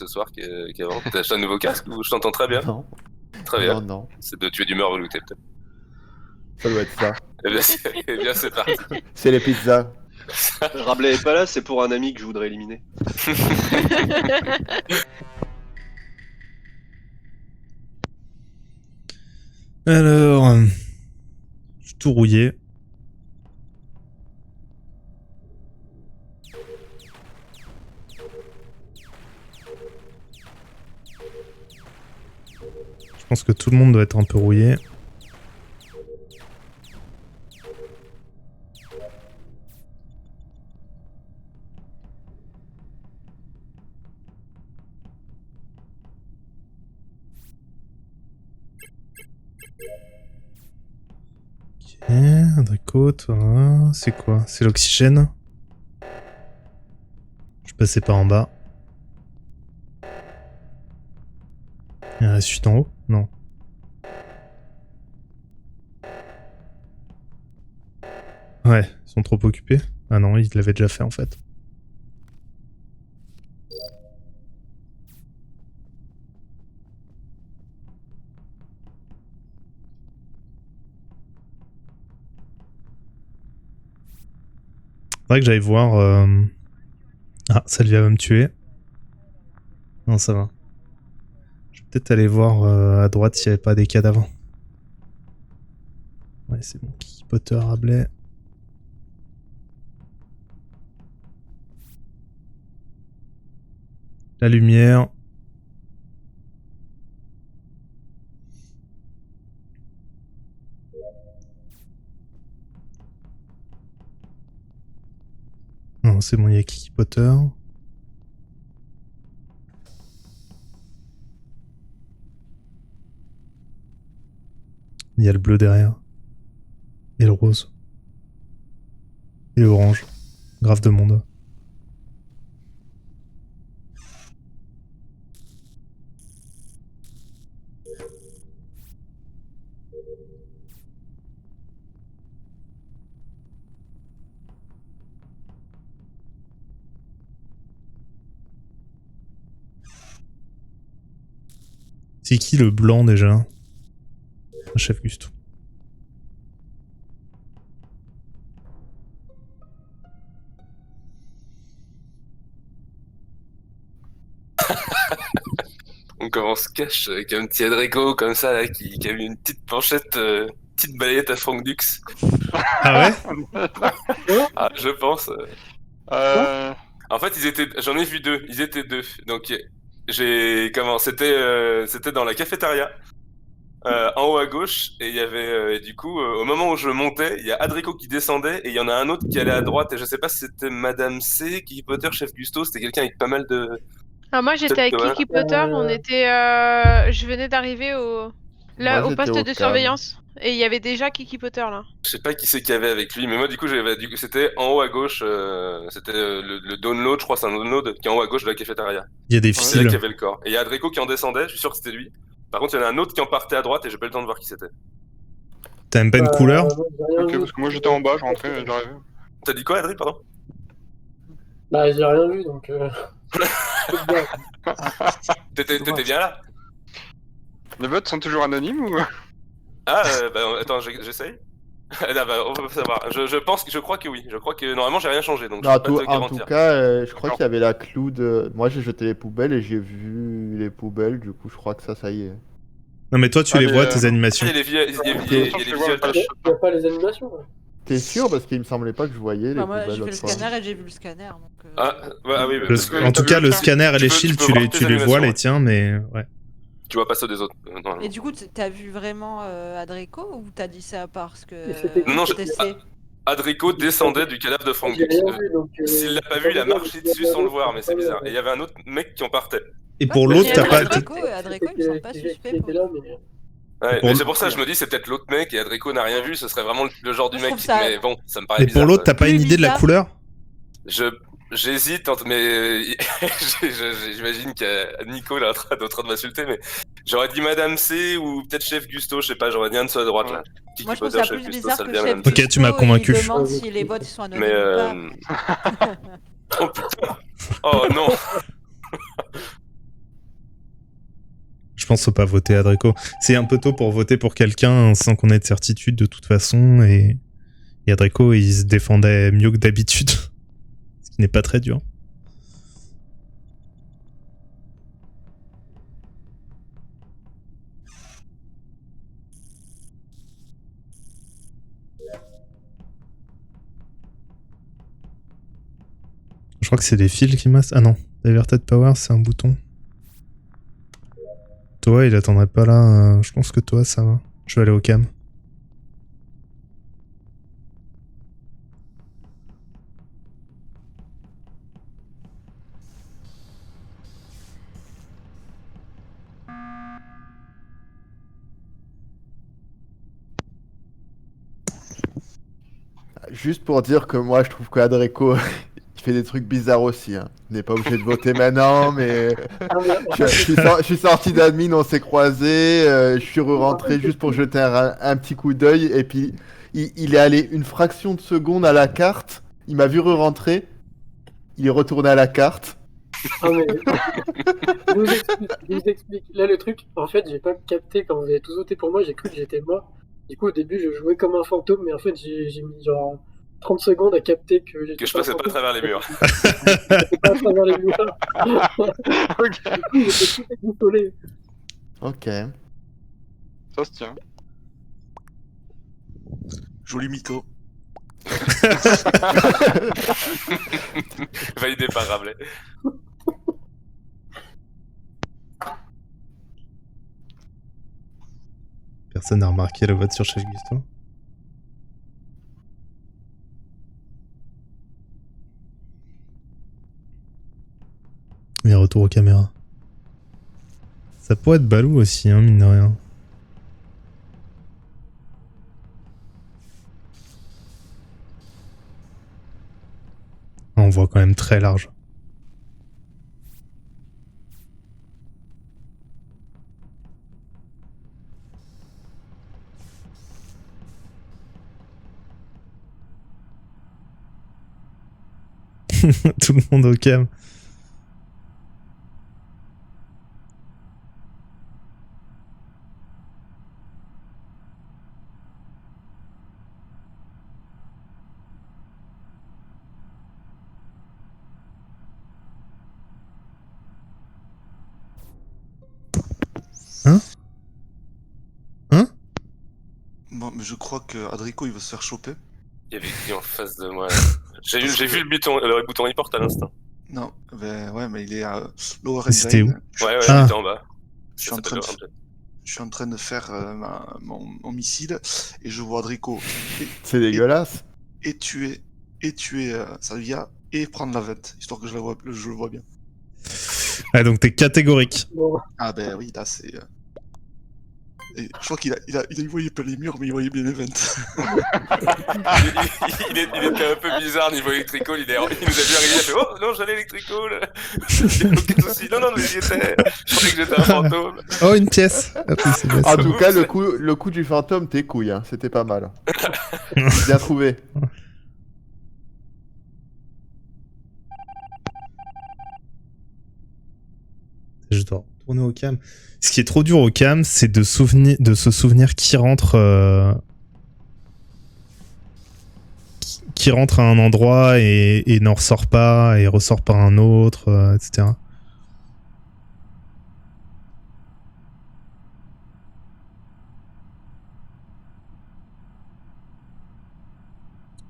ce soir qu'avant. T'as acheté un nouveau casque ou je t'entends très bien? Non. Très bien. Non, non. C'est de tuer d'humeur relouté peut-être. Ça doit être ça. Eh bien c'est parti. C'est les pizzas. Rabelais est pas là, c'est pour un ami que je voudrais éliminer. Alors, j'ai tout rouillé. Je pense que tout le monde doit être un peu rouillé. Ok, Abricote, voilà. C'est quoi? C'est l'oxygène. Je passais par en bas. Il y a la suite en haut? Non. Ouais, ils sont trop occupés. Ah non, ils l'avaient déjà fait en fait. Faudrait que j'aille voir... Ah, Salvia va me tuer. Non, ça va. Je vais peut-être aller voir à droite s'il n'y avait pas des cadavres. Ouais, c'est bon. Kiki Potter, Rabelais. La lumière. Non, c'est bon, il y a Kiki Potter. Il y a le bleu derrière. Et le rose. Et l'orange. Grave de monde. C'est qui le blanc déjà? Un chef Gusto. Donc on se cache avec un petit Adreco comme ça là qui a eu une petite penchette, petite balayette à Frank Dux. Ah ouais? Ah, je pense. En fait, j'en ai vu deux. Ils étaient deux. Donc c'était dans la cafétéria. En haut à gauche, et il y avait, et du coup, au moment où je montais, il y a Adrico qui descendait, et il y en a un autre qui allait à droite, et je sais pas si c'était Madame C, Kiki Potter, Chef Gusto, c'était quelqu'un avec pas mal de... Alors moi j'étais avec Peut-être, Kiki Potter, je venais d'arriver au Moi, au j'étais poste au de cam. surveillance et il y avait déjà Kiki Potter là. Je sais pas qui c'est qu'il y avait avec lui, mais moi, du coup, c'était en haut à gauche, c'était le download, je crois, c'est un download qui est en haut à gauche de la cafétéria. Il y a des C'est là qu'il y fils. avait le corps. Et il y a Adrico qui en descendait, je suis sûr que c'était lui. Par contre, il y en a un autre qui en partait à droite, et j'ai pas eu le temps de voir qui c'était. T'as même pas une couleur? Ok, parce que moi j'étais en bas, je rentrais, j'arrivais. T'as dit quoi, Adri, pardon? Bah, j'ai rien vu donc. T'étais bien là? Les votes sont toujours anonymes ou? Ah, bah attends, j'essaye. Ah, bah, on peut savoir. Je crois que oui. Je crois que normalement j'ai rien changé, donc Non, je peux pas te en tout garantir. cas, je crois qu'il y avait la clou de... Moi, j'ai jeté les poubelles et j'ai vu les poubelles, du coup, je crois que ça y est. Non mais toi tu les vois, tes animations. Il y a les visuels touch. Il y a pas les animations. Quoi. T'es sûr? Parce qu'il me semblait pas que je voyais les Enfin, moi poubelles j'ai fait le l'autre fois. scanner et j'ai vu le scanner. Donc, Ah, ouais, ah oui. En tout cas le scanner et les shields tu les vois animations, les tiens, mais ouais. Tu vois pas ceux des autres. Et du coup t'as vu vraiment Adreco ou t'as dit ça parce que Non, TTC Adrico descendait du cadavre de Frank Dux. S'il l'a pas vu, il a marché dessus sans le voir, mais c'est bizarre. Et il y avait un autre mec qui en partait. Et pour l'autre t'as pas... Adreco il me semble pas suspect. Ouais, mais c'est pour ça que je me dis c'est peut-être l'autre mec et Adrico n'a rien vu, ce serait vraiment le genre du mec qui... Mais bon, ça me paraît Et bizarre. pour l'autre t'as pas une idée de la couleur? J'hésite entre, mais j'imagine que Nico est en train de m'insulter, mais j'aurais dit Madame C ou peut-être Chef Gusto, je sais pas, j'aurais dit un de ceux à droite là. Moi je trouve ça plus bizarre que Chef Ok, tu m'as convaincu. Il demande si les votes sont anonymes mais ou pas. Oh putain. Oh non. pense qu'il faut pas voter Adreco. C'est un peu tôt pour voter pour quelqu'un sans qu'on ait de certitude de toute façon. Et Adreco, il se défendait mieux que d'habitude. Ce qui n'est pas très dur. Je crois que c'est des fils qui massent. Ah non, Diverted Power, c'est un bouton. Toi, il attendrait pas là. Je pense que toi, ça va. Je vais aller au cam. Juste pour dire que moi, je trouve que Adreco, il fait des trucs bizarres aussi. Hein. Il n'est pas obligé de voter maintenant, mais je suis sorti d'admin, on s'est croisés. Je suis rentré juste pour jeter un petit coup d'œil. Et puis, il est allé une fraction de seconde à la carte. Il m'a vu re-rentrer. Il est retourné à la carte. Ah, mais... je vous explique. Là, le truc, en fait, j'ai pas capté quand vous avez tous voté pour moi, j'ai cru que j'étais mort. Du coup, au début, je jouais comme un fantôme, mais en fait, j'ai mis genre 30 secondes à capter que j'étais Que je passais pas à travers les murs. Je pas à travers les murs. Ok. Du coup, j'étais tout désolé. Ok. Ça se tient. Joli mytho. Validé par Rabelais. Personne n'a remarqué le vote sur Chef Gusto. Et retour aux caméras. Ça pourrait être Balou aussi, hein, mine de rien. On voit quand même très large. Tout le monde au cam. Bon, mais je crois que Adrico il va se faire choper. Il y avait qui en face de moi? J'ai vu le bouton report à l'instant. Non, ben ouais, mais il est à Lower Mais c'était Engine. Ouais, Ah. il était en bas. Je suis en train de Je suis en train de faire mon missile et je vois Adrico C'est dégueulasse. et tuer Salvia et prendre la vente, histoire que je le vois bien. Ah, donc t'es catégorique. Bon, Ah ben oui, là c'est... Et je crois qu'il voyait pas les murs, mais il voyait bien les ventes. il était un peu bizarre niveau électrical. Il nous a vu arriver, il a fait oh non, j'allais électrical. Aucun souci. Non, mais j'y étais. Je croyais que j'étais un fantôme. Oh, une pièce. Ah, oui, c'est bien En ça. tout cas, le coup du fantôme, t'es couille, hein. C'était pas mal. Bien trouvé. Je dois retourner au cam. Ce qui est trop dur au cam, c'est de se souvenir qui rentre qui rentre à un endroit et n'en ressort pas et ressort par un autre, etc.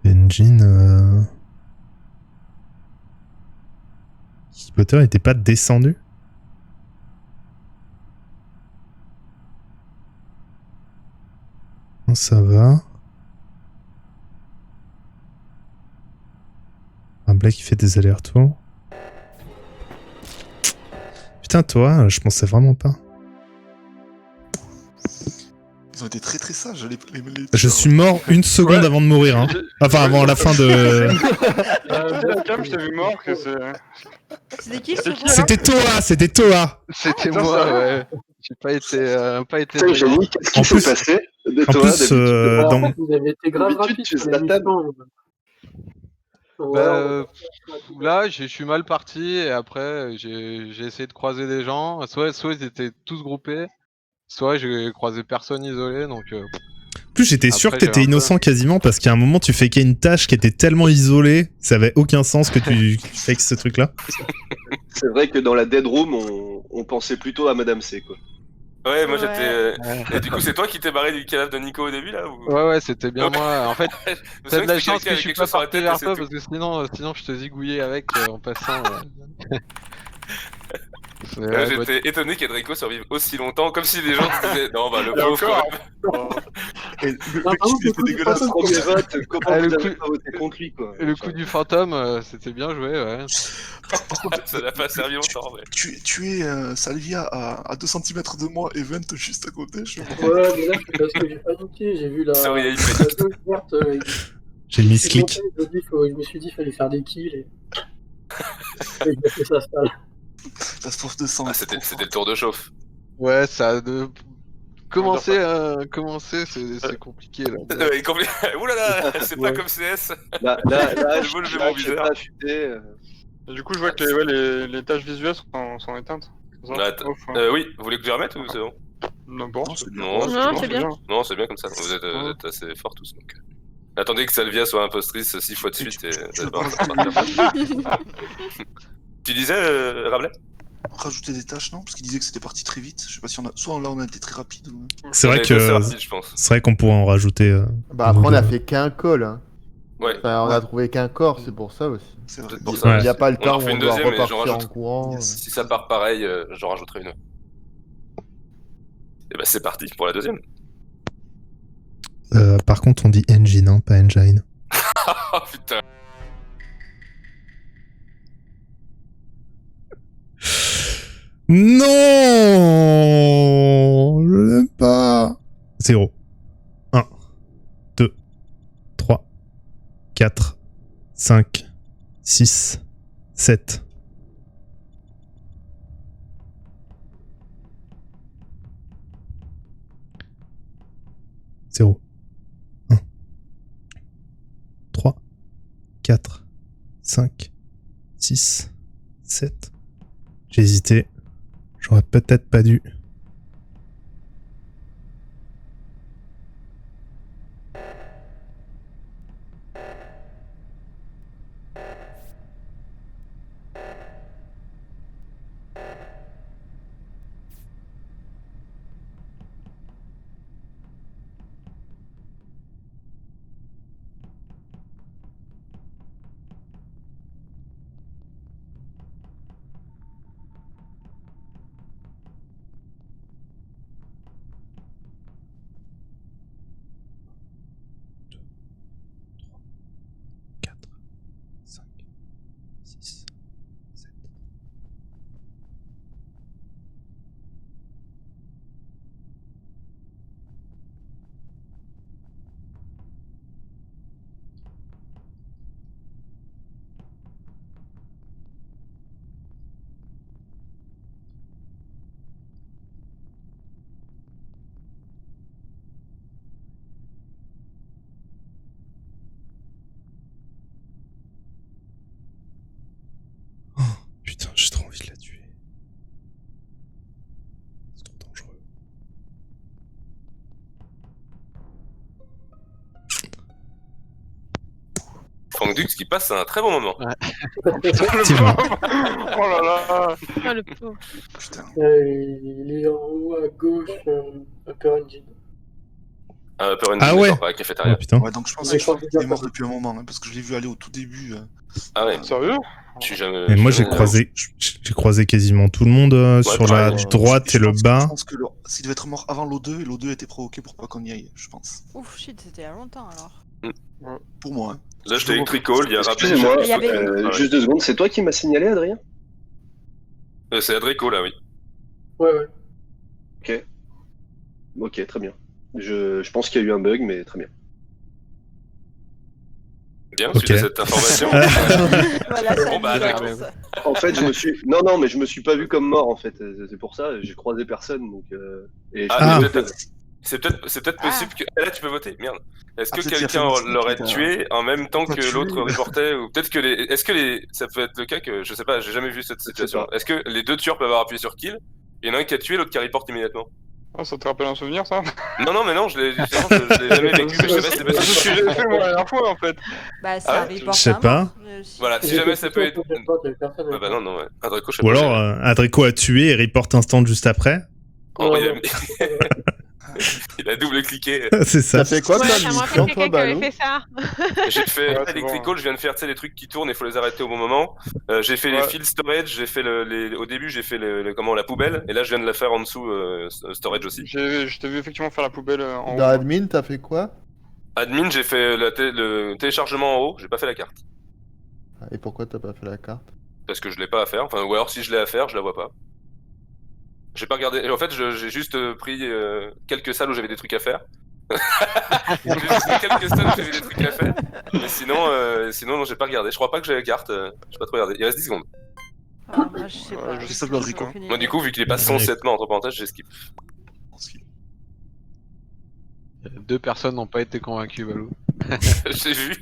Engine... Potter était pas descendu? Non, ça va. Un Black qui fait des allers-retours. Putain, toi, je pensais vraiment pas. Ils ont été très très sages, les Je suis mort une seconde avant de mourir. Hein. Enfin, avant la fin de... La cam, je t'ai vu mort. Que c'est... C'était qui ce C'était qui, gars C'était Toa, c'était Toa. C'était Putain, moi, ça- ouais. J'ai pas été. Putain, j'ai dit, qu'est-ce En qu'il s'est plus- passé de En toi plus, d'habitude en dans... fait, vous avez été grave D'habitude, rapide tu sur la Zlatan. mission. Bah, là, je suis mal parti et après, j'ai essayé de croiser des gens. Soit ils étaient tous groupés, soit j'ai croisé personne isolé, donc... En plus, j'étais sûr que Après, t'étais j'avais un peu- innocent quasiment parce qu'à un moment, tu fais qu'il y a une tâche qui était tellement isolée, ça avait aucun sens que tu fais ce truc-là. C'est vrai que dans la Dead Room, on pensait plutôt à Madame C, quoi. Ouais, moi Ouais. j'étais. Et du coup, c'est toi qui t'es barré du cadavre de Nico au début là ou... Ouais, c'était bien Ok. moi. En fait, Je me t'as souviens de la que c'était chance quelqu'un que je avec suis quelque pas chose sur la parti tête et vers c'est toi tout. parce que sinon je te zigouillais avec en passant. C'est- Ouais, ouais, bah, j'étais étonné qu'Edrico survive aussi longtemps, comme si les gens se disaient non bah le Et pauvre. encore. Et le Non, mec, par contre, il le était coup du dégueulasse. fantôme, Premier vote, comment Ah, vous le avez coup- pas voté contre lui, quoi. le coup du fantôme, c'était bien joué, ouais. Par contre, Ça n'a pas servi longtemps. Ouais. tu es Salvia à 2 cm de moi et 20 juste à côté. Je... Ouais, mais là, c'est parce que j'ai paniqué. J'ai vu la Sorry, il la panique. gauche verte. J'ai mis ce clic. Je me suis dit, il fallait faire des kills. Et j'ai fait ça sale. La soif de sang. Ah, est c'était trop le forte. tour de chauffe. Ouais, ça a de... Commencer, c'est compliqué là. Oulala, c'est pas comme CS. Là, Je veux lever là, mon je sais viseur. pas chuter. Et du coup, je vois que les tâches visuelles sont éteintes. C'est ça Attends. Off, ouais. Oui, vous voulez que je remette ou c'est bon? N'importe. Non, c'est bien. Non, Non, c'est bien. Non, c'est bien comme ça. Vous êtes assez forts tous. Donc... Attendez que Salvia soit impostrice 6 fois de Et suite. tu- Et... tu- ça va partir. Tu disais, Rabelais? Rajouter des tâches, non? Parce qu'il disait que c'était parti très vite. Je sais pas si on a. Soit là, on a été très rapide. Ou... C'est On vrai a été assez que rapide, je pense. c'est vrai qu'on pourrait en rajouter. Bah après, on a fait qu'un call. Hein. Ouais. Enfin, on a trouvé qu'un corps, c'est pour ça aussi. C'est vrai. Peut-être pour Il ça. n'y a pas le On temps en où fait on une doit deuxième et j'en repartir en rajoute. courant. Yes. Si ça part pareil, j'en rajouterai une. Et bah c'est parti pour la deuxième. Par contre, on dit engine, hein, pas engine. Oh putain. Non, je l'aime pas. 0. 1, 2, 3, 4, 5, 6, 7. Zéro. 1, 3, 4, 5, 6, 7. J'ai hésité. J'aurais peut-être pas dû. Putain, j'ai trop envie de la tuer. C'est trop dangereux. Franck Dux qui passe un très bon moment. Effectivement. Oh là là. Ah, le pauvre. Putain. Il est en haut à gauche, Upper Engine. Upper Engine, Ah ouais. d'accord, à la cafétéria. Oh putain. Ouais, donc je pense Mais qu'il je crois est mort depuis un moment, hein, parce que je l'ai vu aller au tout début. Ah ouais, Sérieux? je suis jamais. Mais moi, je j'ai suis jamais- j'ai croisé quasiment tout le monde sur la pareil. droite et le Je bas. pense que s'il devait être mort avant l'O2, et l'O2 était provoqué pour pas qu'on y aille, je pense. Ouf, shit, c'était il y a longtemps alors. Pour moi, hein. Là, j'étais électrical, il y a Rabelais. Excusez-moi, Il y avait- Ah ouais. juste 2 secondes, c'est toi qui m'as signalé, Adrien? C'est Adrico là, oui. Ouais. Ok, très bien. Je pense qu'il y a eu un bug, mais très bien. Bien, Ok. suite à cette information. Voilà, ça Bon, bah, me d'accord. lance. En fait, je me suis... Non, mais je me suis pas vu comme mort, en fait. C'est pour ça, j'ai croisé personne, donc... Et je Ah, me mais suis- peut-être C'est peut-être possible que. Ah, là, tu peux voter, merde. Est-ce que peut-être qu'il a quelqu'un fait une l'aurait petite, tué en même temps pas que tué, l'autre mais- reportait ou peut-être que les. Est-ce que les. Ça peut être le cas que. Je sais pas, j'ai jamais vu cette situation. pas. Est-ce que les deux tueurs peuvent avoir appuyé sur kill? Il y en a un qui a tué, l'autre qui reporte immédiatement. Ah, ça te rappelle un souvenir, ça? Non, mais non, justement, je l'ai jamais vécu, mais je sais pas si c'est C'est ce possible. que j'ai fait moi la dernière fois, en fait. Bah, ça Ah ouais, arrive Je pas. sais pas. Voilà, si J'ai jamais fait ça tout peut ça, être. t'inquiète pas, t'avais personne avec Bah moi. non, ouais. Adrico, je sais Ou pas. alors, Adrico a tué et reporte instant juste après. Oh, il Non, a- il a double-cliqué. C'est ça. Ça fait quoi Ouais, toi, ça me rappelle mission, quelqu'un toi, qui avait Balou? fait ça. J'ai fait Ouais, c'est Electrical, bon. je viens de faire les trucs qui tournent, il faut les arrêter au bon moment. J'ai fait les Ouais. fils storage, j'ai fait au début j'ai fait comment la poubelle, et là je viens de la faire en dessous storage aussi. Je t'ai vu effectivement faire la poubelle en Dans haut. admin, t'as fait quoi? Admin, j'ai fait le téléchargement en haut, j'ai pas fait la carte. Et pourquoi t'as pas fait la carte? Parce que je l'ai pas à faire, enfin, ou alors si je l'ai à faire, je la vois pas. J'ai pas regardé, et en fait j'ai juste pris quelques salles où j'avais des trucs à faire. J'ai juste pris quelques salles où j'avais des trucs à faire, mais sinon non, j'ai pas regardé, je crois pas que j'ai la carte, j'ai pas trop regardé. Il reste 10 secondes. Ah, moi, je sais pas. Je sais pas, Rico. Aucune Moi idée. du coup, vu qu'il est pas Ouais. 107 mains entre parenthèses, j'ai skip. 2 personnes n'ont pas été convaincues, Balou. J'ai vu.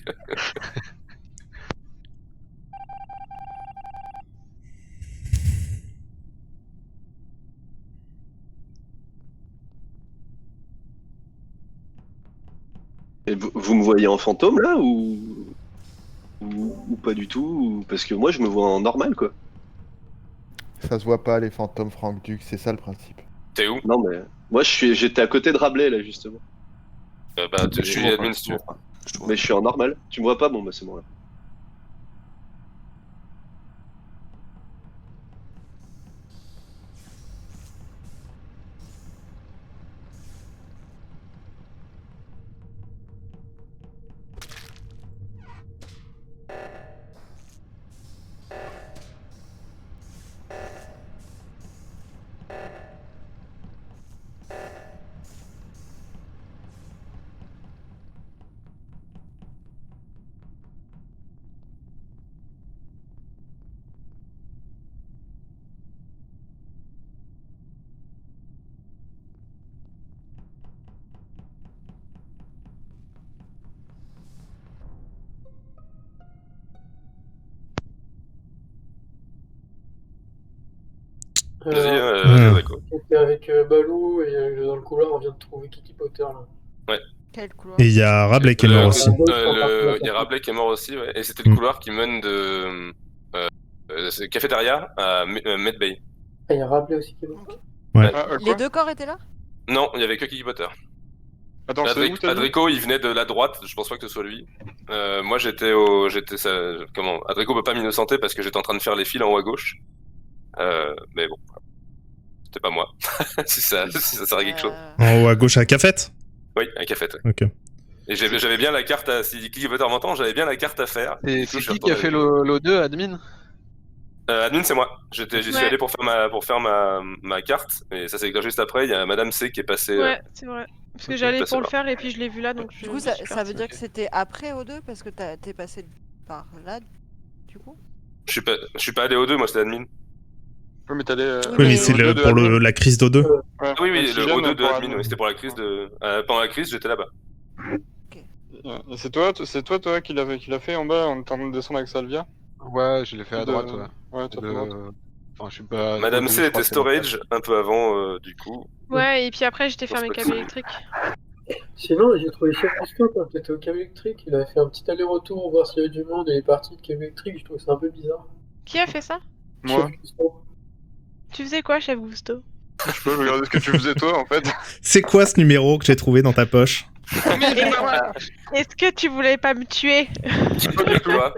Et vous me voyez en fantôme là ou pas du tout Parce que moi je me vois en normal quoi. Ça se voit pas les fantômes Franck Duc, c'est ça le principe. T'es où? Non mais moi j'étais à côté de Rabelais là justement. Je suis admin si tu veux. Mais je suis en normal. Tu me vois pas? Bon bah c'est bon là. Vas-y, d'accord. J'étais avec Balou et dans le couloir, on vient de trouver Kiki Potter là. Quel couloir? Et il y a Rabelais qui est mort aussi. Il y a Rabelais qui est mort aussi, ouais. Et c'était le couloir qui mène de cafétéria à Medbay. Ah, il y a Rabelais aussi qui est mort. Ouais. Ah, Les quoi? deux corps étaient là? Non, il y avait que Kiki Potter. Attends, c'est où t'as dit? Adrico, il venait de la droite, je pense pas que ce soit lui. Moi, Adrico peut pas m'innocenter parce que j'étais en train de faire les fils en haut à gauche. Mais bon, c'était pas moi. si ça sert à quelque chose. En haut à gauche à Cafette? Oui, un café. Ouais. Ok. Et j'avais bien la carte à. Si Kiki Potter m'entend, j'avais bien la carte à faire. Et Du coup, c'est je suis qui a fait retourné. l'O2, admin? Admin, c'est moi. J'y suis Ouais. allé pour faire ma carte, et ça s'est déclenché juste après. Il y a Madame C qui est passée. Ouais, c'est vrai. Parce que Ok, j'allais passez pour le par. faire et puis je l'ai vu là donc Du coup, ça veut dire que c'était après O2 parce que t'es passé par là, du coup? Je suis pas allé aux deux, moi c'était admin. Oui, mais t'allais. Oui, Oui, mais mais c'est O2 de pour admin. la crise d'O2. Ouais, Ah oui, le oxygène O2 de pour admin, ouais, c'était pour la crise de. Pendant la crise, j'étais là-bas. Et c'est toi qui l'a fait en bas en train de descendre avec Salvia? Ouais, je l'ai fait à De- droite, ouais. Ouais, toi, De- t'es droite. Enfin, je suis pas. Madame O2, C je crois était que c'est mon storage un peu avant, du coup. Ouais, et puis après j'étais faire mes pense pas câbles que- électriques. Sinon, j'ai trouvé Chef Gusto quand t'étais au câble électrique. Il avait fait un petit aller-retour voir s'il y avait du monde et il est parti de câble électrique. Je trouve ça un peu bizarre. Qui a fait ça? Moi, Chef Gusto. Tu faisais quoi, chef Gusto? je peux regarder ce que tu faisais toi en fait. C'est quoi ce numéro que j'ai trouvé dans ta poche? Est-ce que tu voulais pas me tuer? Toi.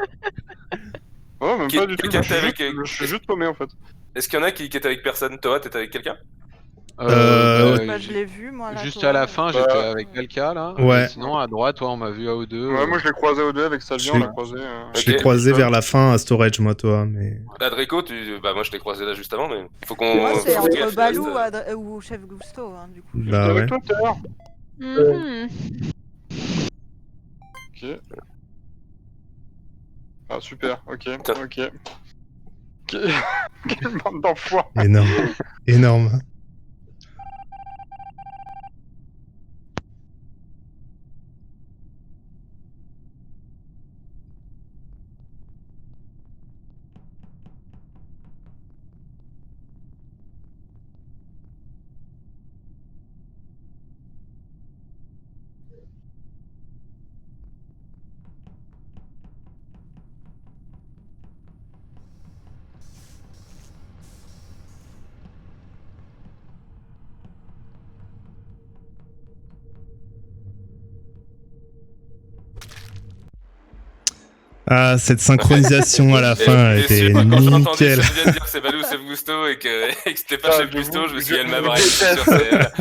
Oh, même Qui- pas du tout. quelqu'un Je suis était avec- juste- je suis juste paumé en fait. Est-ce qu'il y en a qui étaient avec personne? Toi, t'étais avec quelqu'un? Bah, je l'ai vu, moi, là. Juste toi. à la fin, Bah, j'étais avec Belka là. Ouais. Et sinon, à droite, on m'a vu à O2. Ouais, moi je l'ai croisé au 2 avec Salvia, Je on l'ai- l'a croisé. Je l'ai Ok. croisé vers la fin à Storage, moi, toi, mais... Adrico, bah moi je t'ai croisé là juste avant, mais faut qu'on. Moi, c'est faut qu'il entre reste- Balou ou Chef Gusto, hein, du coup. J'étais Bah ouais. avec toi tout à l'heure. Mhm. Ok. Ah, super, ok. Putain. Ok. Quelle bande d'enfoirés. Énorme. Énorme. Ah, cette synchronisation à la fin Et était quand j'ai entendu nickel. Sylvia dire c'est Balou, c'est Gusto et que c'était pas Ah, Chef je Gusto, vous- je me suis dit, je elle m'a vous braillé sur déteste.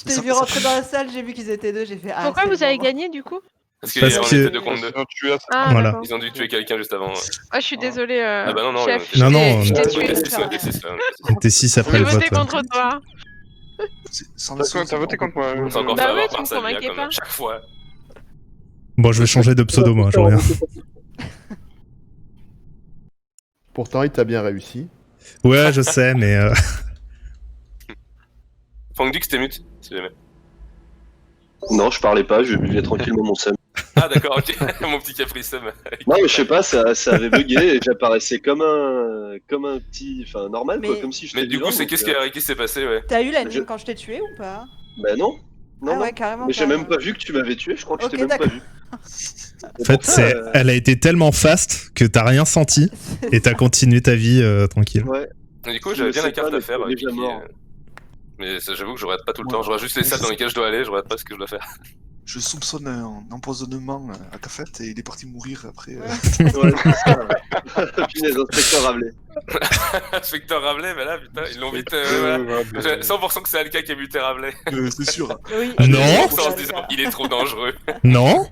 Je t'ai vu rentrer dans la salle, j'ai vu qu'ils étaient deux, j'ai fait ah. Pourquoi c'est vous le avez moment. gagné du coup? Parce Parce qu'on que- était 2 contre 2. Sinon, tu as- Ah, Voilà. d'accord. Ils ont dû tuer quelqu'un juste avant. Ah, je suis désolée, Ah bah non, non, chef. ils ont été- Non, non, je t'ai on tué. était On était 6, On était 6 après J'ai le voté vote. Ouais. contre toi. T'as voté contre moi. On s'est encore Bah fait oui, avoir tu par me Salvia convainquais comme à pas. chaque fois. Bon, je vais changer de pseudo, moi, je reviens. Pourtant, il t'a bien réussi. Ouais, je sais, mais Fangduk, c'était mute, si jamais. Non, je parlais pas, je buvais tranquillement mon seum. Ah d'accord, ok, mon petit caprice. Non, mais je sais pas, ça avait bugué et j'apparaissais comme un petit. Enfin, normal quoi, Mais- comme si je Mais du coup, c'est qu'est-ce qui s'est passé, ouais. T'as eu la Je- mine quand je t'ai tué ou pas? Bah non. Non, Ah non. ouais, carrément. Mais j'ai pas. même pas vu que tu m'avais tué, je crois que je Ok, t'ai même pas d'accord. vu. en fait, elle a été tellement fast que t'as rien senti et t'as continué ta vie tranquille. Ouais. Et du coup, Je j'avais le bien sais la carte pas, à mais faire. t'es déjà Kiki, mort. Mais j'avoue que je regarde pas tout le Ouais. temps. Je regarde juste les salles dans lesquelles je dois aller, je regarde pas ce que je dois faire. Je soupçonne un empoisonnement à ta fête et il est parti mourir après. Ouais, c'est ça. Punaise, inspecteur Rabelais. Inspecteur Rabelais, mais là, putain, ils l'ont vite. Ouais, Voilà. mais- J'ai 100% que c'est Alka qui a buté Rabelais. C'est sûr. Oui. Non. 100% en se disant, il est trop dangereux. Non.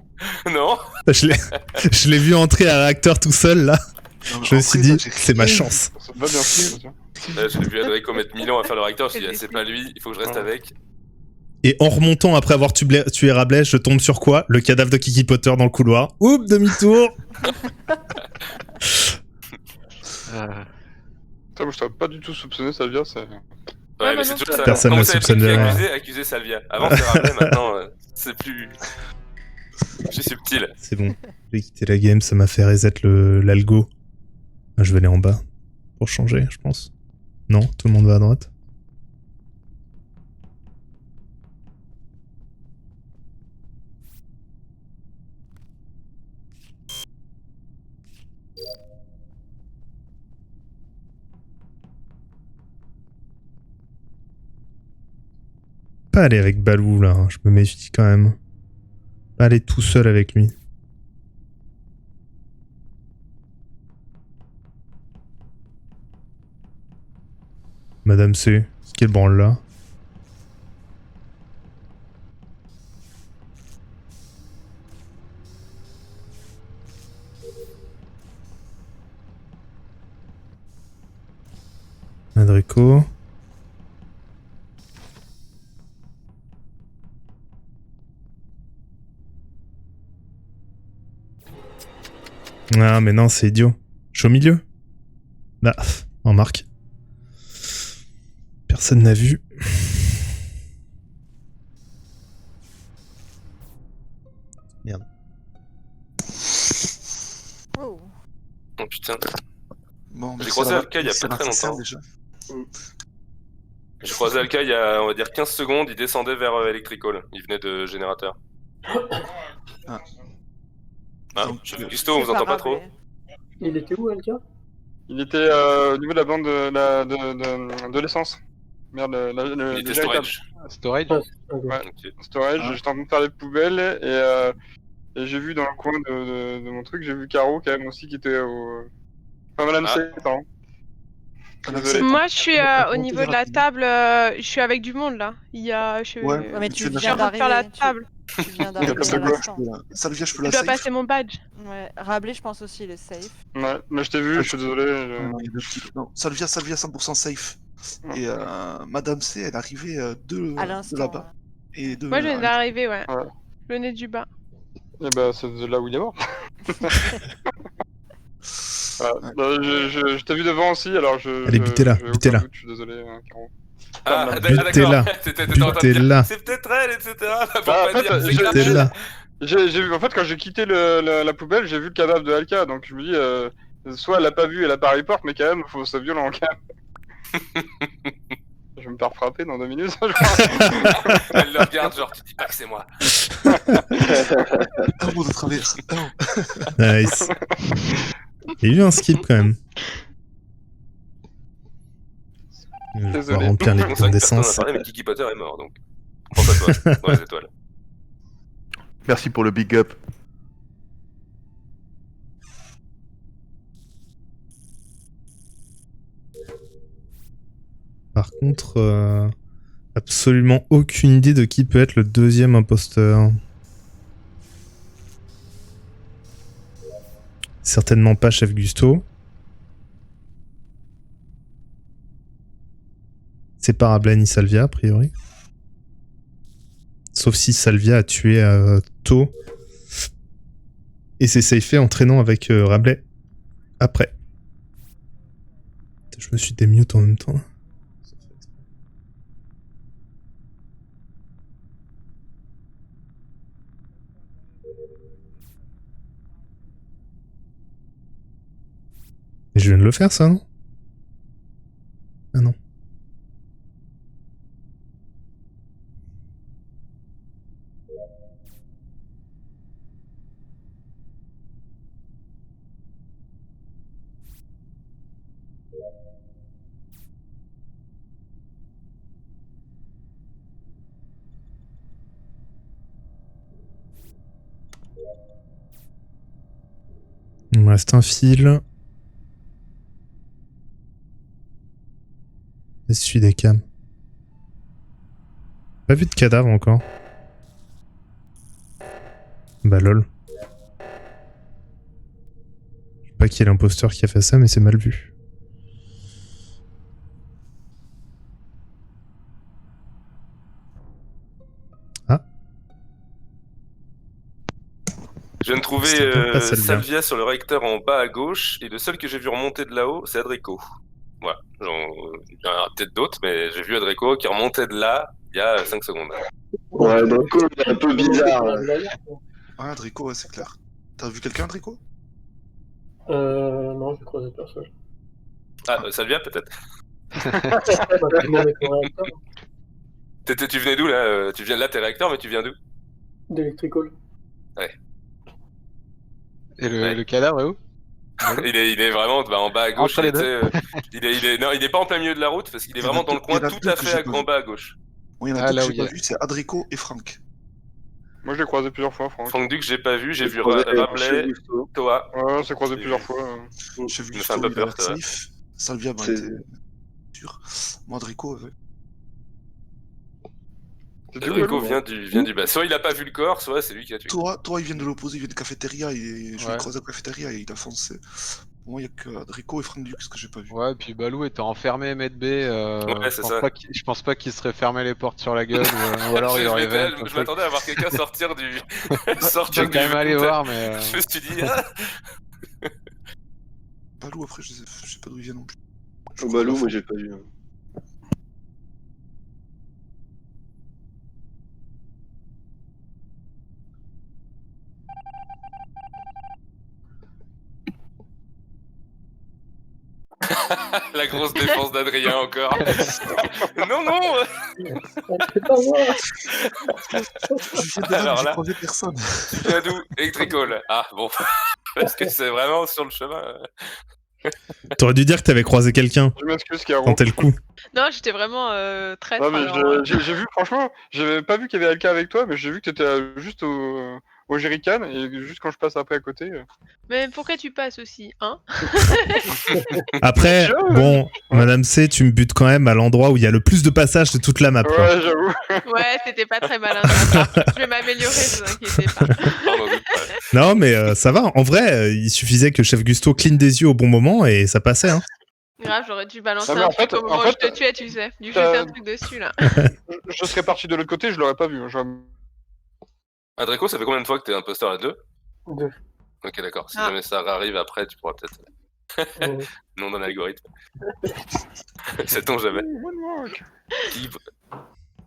Non. Je l'ai vu entrer à réacteur tout seul là. Je me suis dit, c'est ma chance. Ça te va bien sûr, tiens. Là, j'ai vu Adrico mettre 1000 ans à faire le réacteur. Je me suis dit, ah, c'est pas lui, il faut que je reste Ouais. avec. Et en remontant après avoir tué Rabelais, je tombe sur quoi? Le cadavre de Kiki Potter dans le couloir. Oups, demi-tour. Putain, moi je t'aurais pas du tout soupçonné Salvia, c'est. Ouais, bah mais c'est non, toujours ça. Personne Quand ne vous savez soupçonne qui jamais. accuser Salvia. Avant, c'est Rabelais, maintenant, c'est plus. C'est subtil. C'est bon. J'ai quitté la game, ça m'a fait reset l'algo. Ah, je vais aller en bas pour changer, je pense. Non, tout le monde va à droite. Pas aller avec Balou là, hein, je me méfie quand même. Pas aller tout seul avec lui. Madame C, quel branle là? Adrico. Ah mais non, c'est idiot. Je suis au milieu. Bah, en marque. Personne n'a vu. Merde. Oh. Oh putain. Bon, J'ai croisé Alka il y a pas très longtemps. Déjà. J'ai croisé Alka il y a, on va dire, 15 secondes. Il descendait vers Electrical. Il venait de générateur. Ah. Ah, Donc, Chef Gusto, on vous entend pas trop? Il était où, Alka? Il était au niveau de la bande de l'essence. Merde, Il était storage. Storage. Ah, ok. Ouais. Ok. Storage, Ah. j'étais en train de faire les poubelles et j'ai vu dans le coin de mon truc, j'ai vu Caro quand même aussi qui était au. Enfin, Madame Ah. C, pardon. Désolé. Moi, je suis Ah, au niveau de la table, je suis avec du monde là. Il y a. Ouais. Ouais, mais tu Je viens viens Je viens de faire la d'arriver. table. Tu viens d'arriver Comme ça, à quoi. l'instant. Salvia, je peux Je la dois safe. passer mon badge. Ouais. Rabelais, je pense aussi, il est safe. Ouais, mais je t'ai vu, je suis désolé. Non, il y a deux petits- non, Salvia 100% safe. Et Madame C, elle arrivait de À l'instant. là-bas. Et de Moi, je viens d'arriver, ouais. Ouais. Le nez du bas. Et bah, c'est de là où il est mort. Voilà. Bah, je t'ai vu devant aussi, alors je. Allez, butez-la, j'ai aucun butez-la. doute, Je suis désolé, Caro. Ah, Butez-la. d'accord. Butez-la. T'étais en train de dire, Butez-la. c'est peut-être elle, etc. Pour Bah, en pas fait, dire, c'est j'ai- grave. T'es là. J'ai vu, en fait, quand j'ai quitté la poubelle, j'ai vu le cadavre de Alka, donc je me dis, soit elle l'a pas vu, elle a pas report, mais quand même, c'est violent quand même. Je vais me faire frapper dans 2 minutes, je crois. Elle le regarde, genre, tu dis pas que c'est moi. un mot de travers. Un mot. Nice. Il y a eu un skip quand même. Je vais Désolé. remplir les C'est bidons vrai que personne d'essence. n'a parlé, mais Kiki Potter est mort, donc. Pense à toi, dans les étoiles. Merci pour le big up. Par contre, absolument aucune idée de qui peut être le deuxième imposteur. Certainement pas Chef Gusto. C'est pas Rabelais ni Salvia, a priori. Sauf si Salvia a tué tôt. Et c'est safé en traînant avec Rabelais après. Je me suis démute en même temps. Et je viens de le faire, ça, non? Ah non. Il me reste un fil. Et celui des cams. Pas vu de cadavre encore. Bah lol. Je sais pas qui est l'imposteur qui a fait ça, mais c'est mal vu. Ah. Je viens de trouver C'était peut-être pas Salvia. Salvia sur le réacteur en bas à gauche, et le seul que j'ai vu remonter de là-haut, c'est Adrico. Voilà. Il y en a peut-être d'autres, mais j'ai vu Adrico qui remontait de là il y a 5 secondes. Ouais, Draco, il est un peu bizarre. Ah, Draco, ouais, c'est clair. T'as vu quelqu'un, Draco? Non, j'ai croisé personne. Ah, Salvia peut-être. Tu venais d'où là? Tu viens de là, t'es réacteur, mais tu viens d'où? D'Electrical. Ouais. Et le cadavre est où? il est vraiment en bas à gauche. Entre les deux. Non, il est pas en plein milieu de la route parce qu'il est vraiment dans le coin tout à fait en bas à gauche. Oui, il y en a deux que j'ai pas vu, c'est Adrico et Franck. Moi, je l'ai croisé plusieurs fois, Franck. Franck Duc, j'ai pas vu, j'ai vu croisé Rabelais, Toa. Ouais, on s'est croisé plusieurs fois. J'ai vu Il me fait un peu peur, Toa. safe. Salvia, bah, C'est- était sûr. Moi, Adrico, ouais. Adrico vient du bas. Soit il a pas vu le corps, soit c'est lui qui a tué. Toi, il vient de l'opposé, il vient de cafétéria, et je Ouais. l'ai croisé à la cafétéria et il a foncé. Pour moi, il y a que Adrico et Franck Duc que j'ai pas vu. Ouais, puis Balou était enfermé MedB. Ouais, c'est ça. Je pense pas qu'il serait fermé les portes sur la gueule ou alors il aurait Je m'attendais à voir quelqu'un sortir du. Je sortir vais quand même aller voir, mais. Je me suis dit, ah. Balou, après, je sais pas d'où il vient non plus. Oh, Balou, moi j'ai pas vu. La grosse défense d'Adrien encore. Non, non. C'est pas moi. Je viens de là, Alors mais j'ai là- croisé personne. Tu viens d'où? Electrical. Ah bon. Parce que c'est vraiment sur le chemin. T'aurais dû dire que t'avais croisé quelqu'un. Je m'excuse, Caro. Tenter le coup. Non, j'étais vraiment traître. Non, mais alors, j'ai vu, franchement, j'avais pas vu qu'il y avait Alka avec toi, mais j'ai vu que t'étais juste au jerrycan, et juste quand je passe après à côté. Mais pourquoi tu passes aussi, hein? Après, bon, Madame C, tu me butes quand même à l'endroit où il y a le plus de passages de toute la map. quoi. Ouais, j'avoue. Ouais, c'était pas très malin de ma part. Je vais m'améliorer, ne vous inquiétez pas. Non, mais ça va. En vrai, il suffisait que Chef Gusto cligne des yeux au bon moment et ça passait. Hein. Grave, j'aurais dû balancer Non, mais un en truc fait- au moment en où je fait, te tuais, tu sais. Du t'as- jeter un truc dessus, là. Je serais parti de l'autre côté, je l'aurais pas vu. Adrico, ça fait combien de fois que t'es imposteur à 2? 2. Ok, d'accord. Si Ah. jamais ça arrive après, tu pourras peut-être. Non dans l'algorithme. Sait-on jamais. Qui-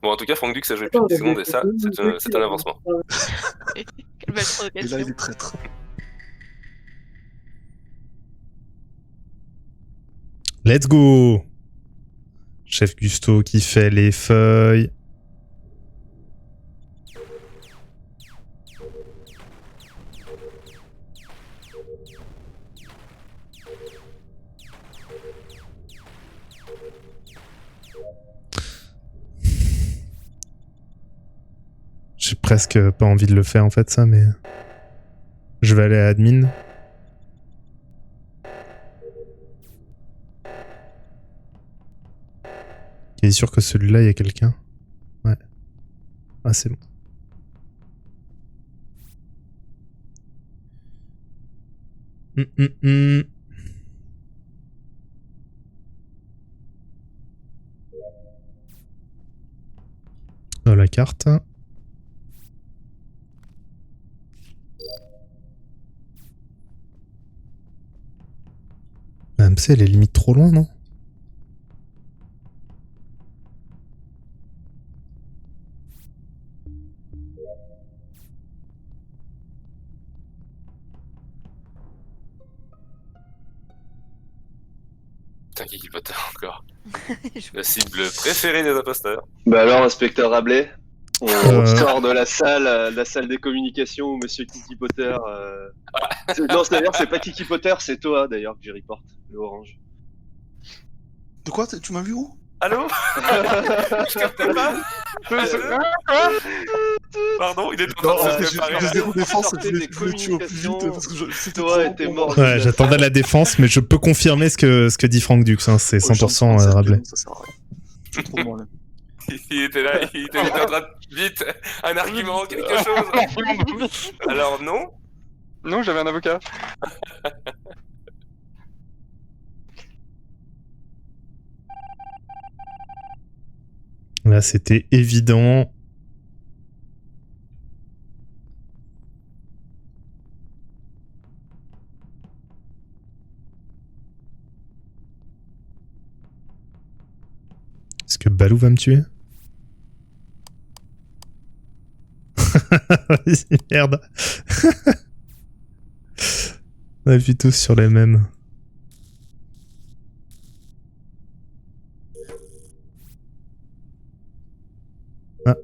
Bon, en tout cas, Franck Duc, ça joue plus de 10 secondes et ça, c'est un avancement. Quelle belle Et là, provocation. il est traître. Let's go. Chef Gusto qui fait les feuilles. J'ai presque pas envie de le faire en fait ça, mais je vais aller à admin. Quasi sûr que celui-là, il y a quelqu'un. Ouais. Ah, c'est bon. Dans la carte. La MC, elle est limite trop loin, non? Putain, Kiki Potter encore. La cible préférée des imposteurs. Bah alors, inspecteur Rabelais, on Euh. sort de la salle des communications où Monsieur Kiki Potter. Non, c'est-à-dire c'est pas Kiki Potter, c'est toi d'ailleurs que j'y reporte, le orange. De quoi tu m'as vu où? Allô? Je captais pas. Pardon, il est en Non, train en de fait, se préparer. j'ai zéro défense et Sortez je des voulais tuer au plus vite communications. parce que c'était Toi trop était long. mort. Ouais, j'attendais la défense, mais je peux confirmer ce que dit Franck Dux, hein, c'est 100% Rabelais. Ça sert à rien. Je suis trop loin là. Il était là, il était en train de... Vite, un argument, quelque chose. Alors non? Non, j'avais un avocat. Là, c'était évident. Est-ce que Balou va me tuer? Merde. On appuie tous sur les mêmes. Ah.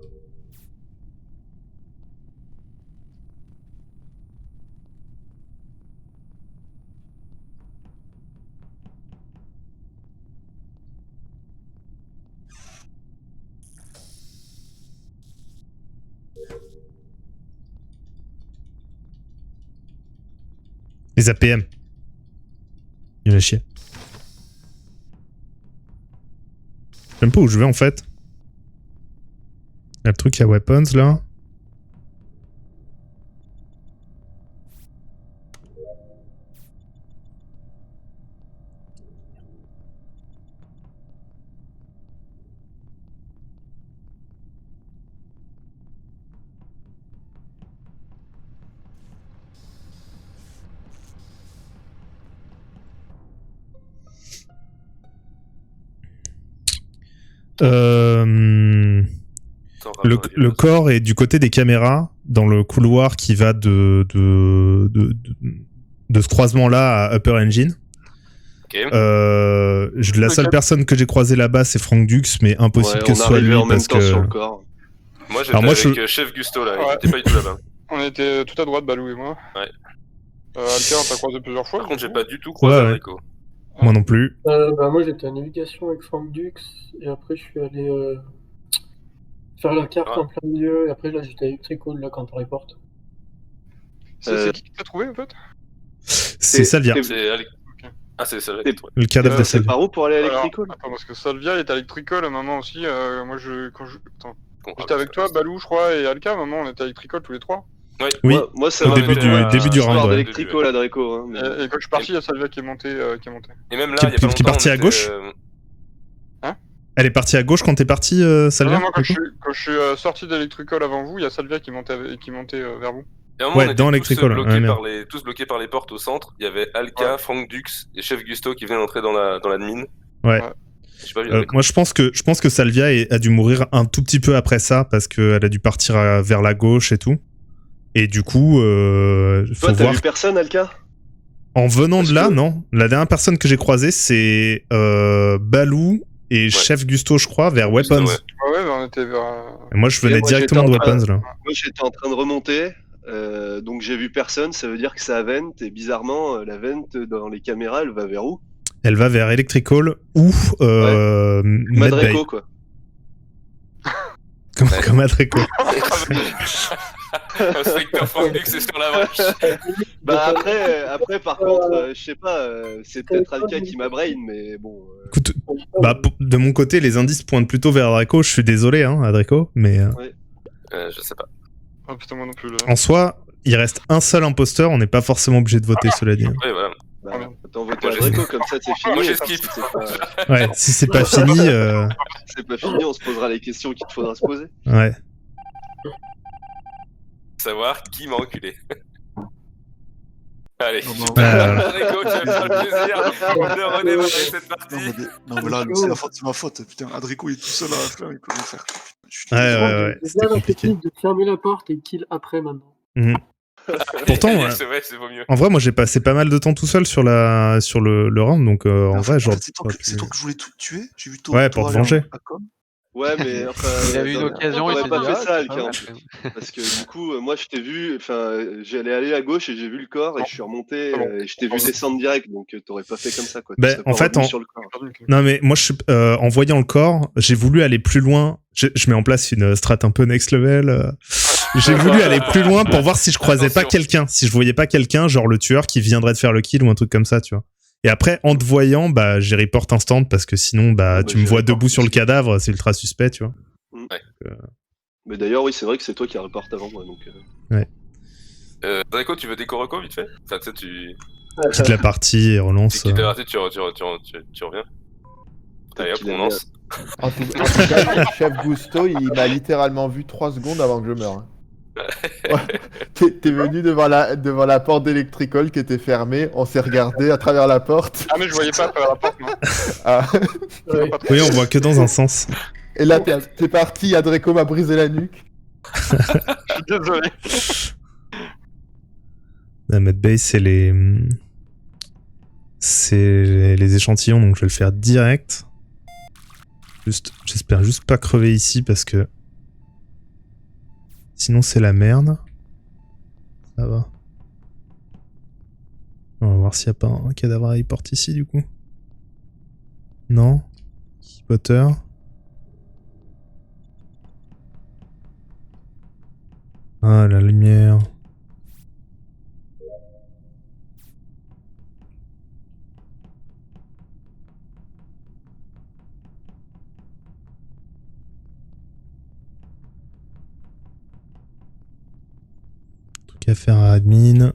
Les APM. Il va chier. J'aime pas où je vais en fait. Il y a le truc à weapons là. Le corps est du côté des caméras, dans le couloir qui va de ce croisement-là à Upper Engine. Okay. La seule personne que j'ai croisée là-bas, c'est Franck Dux, mais impossible que ce soit lui parce que... Moi, j'étais avec Chef Gusto là, il était pas du tout là-bas. On était tout à droite, Balou et moi. Ouais. Alter, on t'a croisé plusieurs fois. Par contre, j'ai pas du tout croisé Rico. Moi non plus. Bah moi j'étais en navigation avec Frank Dux et après je suis allé faire la carte en plein milieu et après là j'étais avec Tricol là quand on reporte. C'est qui t'a trouvé en fait? C'est Salvia. Ah c'est Salvia. Le cadavre de Salvia. C'est par où pour aller à Electricol? Attends, parce que Salvia était à Electricol à un moment aussi. Moi j'étais avec toi, Balou je crois et Alka, à un moment on était à Electricol tous les trois. Oui, moi, ça au début du round. D'Electricol à Draco. Hein, et quand je suis parti, il y a Salvia qui est monté. Et même là, qui est parti à gauche. Hein? Elle est partie à gauche quand t'es parti, Salvia? Non, moi quand je suis sorti d'Electricol avant vous, il y a Salvia qui montait vers vous. Et à un moment, on était dans Electricol. tous bloqués par les portes au centre. Il y avait Alka, Franck Dux et Chef Gusto qui venaient d'entrer dans l'admin. Ouais. Moi je pense que Salvia a dû mourir un tout petit peu après ça parce qu'elle a dû partir vers la gauche et tout. Et du coup, faut toi, t'as voir. vu personne, Alka? En venant de là, non. La dernière personne que j'ai croisée, c'est Balou et Chef Gusto, je crois, vers Weapons. Ouais, on était vers. Et moi, je venais directement de Weapons là. Moi, j'étais en train de remonter, donc j'ai vu personne. Ça veut dire que c'est à Vent. Et bizarrement, la Vent dans les caméras, elle va vers où? Elle va vers Electrical ou Madreco, quoi. Comme Madreco. Inspecteur Franck Dux, c'est sur la vache. Bah après par contre, je sais pas, c'est peut-être Alka qui m'a brain, mais bon. Écoute, bah, de mon côté, les indices pointent plutôt vers Draco. Je suis désolé, hein, Draco, mais Je sais pas. Oh putain, moi non plus là. en soi, il reste un seul imposteur. On n'est pas forcément obligé de voter, cela dit. Oui, voilà. Bah, attends, voter Moi, à j'ai- Draco, comme ça c'est fini. Moi, j'ai et puis, skip. si c'est pas- Ouais, si c'est pas fini, c'est pas fini, on se posera les questions qu'il te faudra se poser. ouais. Savoir qui m'a enculé. Allez, Non, super. non, Draco, tu vas me faire le plaisir de redémarrer cette Non, partie. mais là, c'est ma faute. Putain, Adrico, il est tout seul à la fin, il peut rien faire. Putain, je suis Ouais, désolé. ouais, ouais, J'ai c'était bien la compliqué. technique de fermer la porte et kill après maintenant. Pourtant, C'est vrai, c'est vaut mieux. en vrai, moi j'ai passé pas mal de temps tout seul sur le round, donc en vrai, genre. C'est toi que je voulais tout tuer. J'ai vu toi. Ouais, pour te venger. Ouais, mais enfin. Il a eu une occasion, il il s'est pas dit, fait ah, ça, c'est Alka, pas en mal, plus. quand même. Parce que du coup, moi je t'ai vu, enfin, j'allais aller à gauche et j'ai vu le corps et je suis remonté et je t'ai vu descendre direct, donc t'aurais pas fait comme ça quoi. Tu Ben, serais en pas fait, revenu sur le corps. Non mais moi, en voyant le corps, j'ai voulu aller plus loin. Je mets en place une strat un peu next level. J'ai voulu aller plus loin pour voir si je croisais pas Attention. quelqu'un. Si je voyais pas quelqu'un, genre le tueur qui viendrait de faire le kill ou un truc comme ça, tu vois. Et après, en te voyant, bah, j'ai report instant parce que sinon, bah, Ouais, tu me j'ai vois report debout sur le aussi. cadavre, c'est ultra suspect, tu vois. Mais d'ailleurs, oui, c'est vrai que c'est toi qui as report avant moi, donc. Draco, tu veux déco reco vite fait? Enfin, tu sais, tu Quitte la partie et relance. quittes la partie, tu reviens. Allez hop, qu'il on aime lance. En tout cas, le chef Gusto, il m'a littéralement vu 3 secondes avant que je meure. hein. Ouais. T'es venu devant la porte d'électricole qui était fermée, on s'est regardé à travers la porte. Ah, mais je voyais pas à travers la porte, moi. Ah. Ouais. Pas trop. Oui, on voit que dans un sens. Et là, t'es parti, Adreco m'a brisé la nuque. Je suis désolé. La medbay, c'est les échantillons, donc je vais le faire direct. J'espère juste pas crever ici parce que sinon c'est la merde. Ça va. On va voir s'il n'y a pas un cadavre à report ici du coup. Non. Potter. Ah, la lumière. Truc à faire à admin.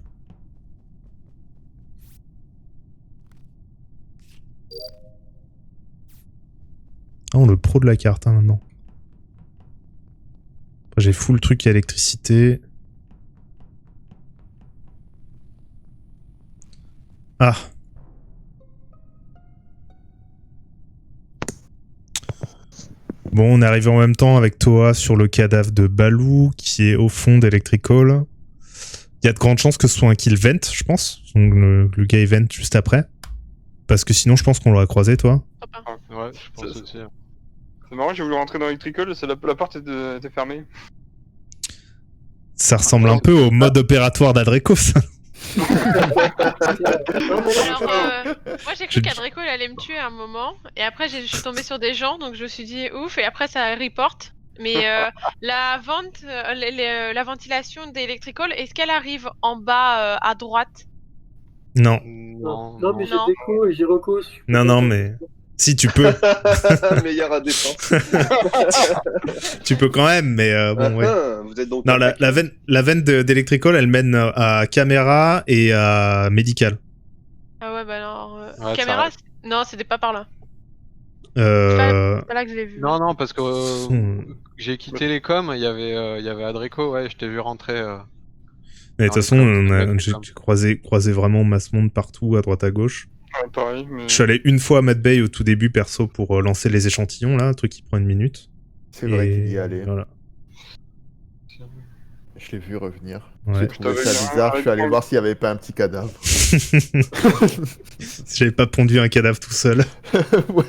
Ah, on le pro de la carte hein, maintenant. Après, j'ai full truc à électricité. Ah. Bon, on est arrivé en même temps avec Toa sur le cadavre de Balou qui est au fond d'Electrical. Il y a de grandes chances que ce soit un kill vent, je pense. Donc le gars est vent juste après. Parce que sinon, je pense qu'on l'aurait croisé, toi. Ouais, je pense aussi. C'est marrant, j'ai voulu rentrer dans l'électrical, la porte était fermée. Ça ressemble un peu au mode opératoire d'Adreco, ça. Alors, moi j'ai cru qu'Adreco il allait me tuer à un moment, et après je suis tombée sur des gens, donc je me suis dit ouf, et après ça report. Mais la ventilation d'Electrical, est-ce qu'elle arrive en bas à droite? Non. Non, mais j'ai Non. déco et j'ai reco. Non, non, mais... Si, tu peux. Meilleur à défense. Tu peux quand même, mais bon, ouais. Vous êtes donc. Non, la veine d'Electrical, elle mène à caméra et à médical. Ah ouais, bah alors... Ouais, caméra, ça non, c'était pas par là. Euh... C'est pas là que je l'ai vu. Non, non, parce que Hmm. j'ai quitté les coms, il y avait Adreco, ouais, je t'ai vu rentrer. Mais de toute façon, j'ai comme. croisé vraiment masse monde partout, à droite à gauche. Ouais, pareil, mais. Je suis allé une fois à Mad Bay au tout début, perso, pour lancer les échantillons, là, un truc qui prend 1 minute. C'est vrai Et qu'il y allait. Voilà. Je l'ai vu revenir. Ouais. J'ai trouvé ça bizarre, je suis allé voir s'il n'y avait pas un petit cadavre. J'avais pas pondu un cadavre tout seul. Ouais.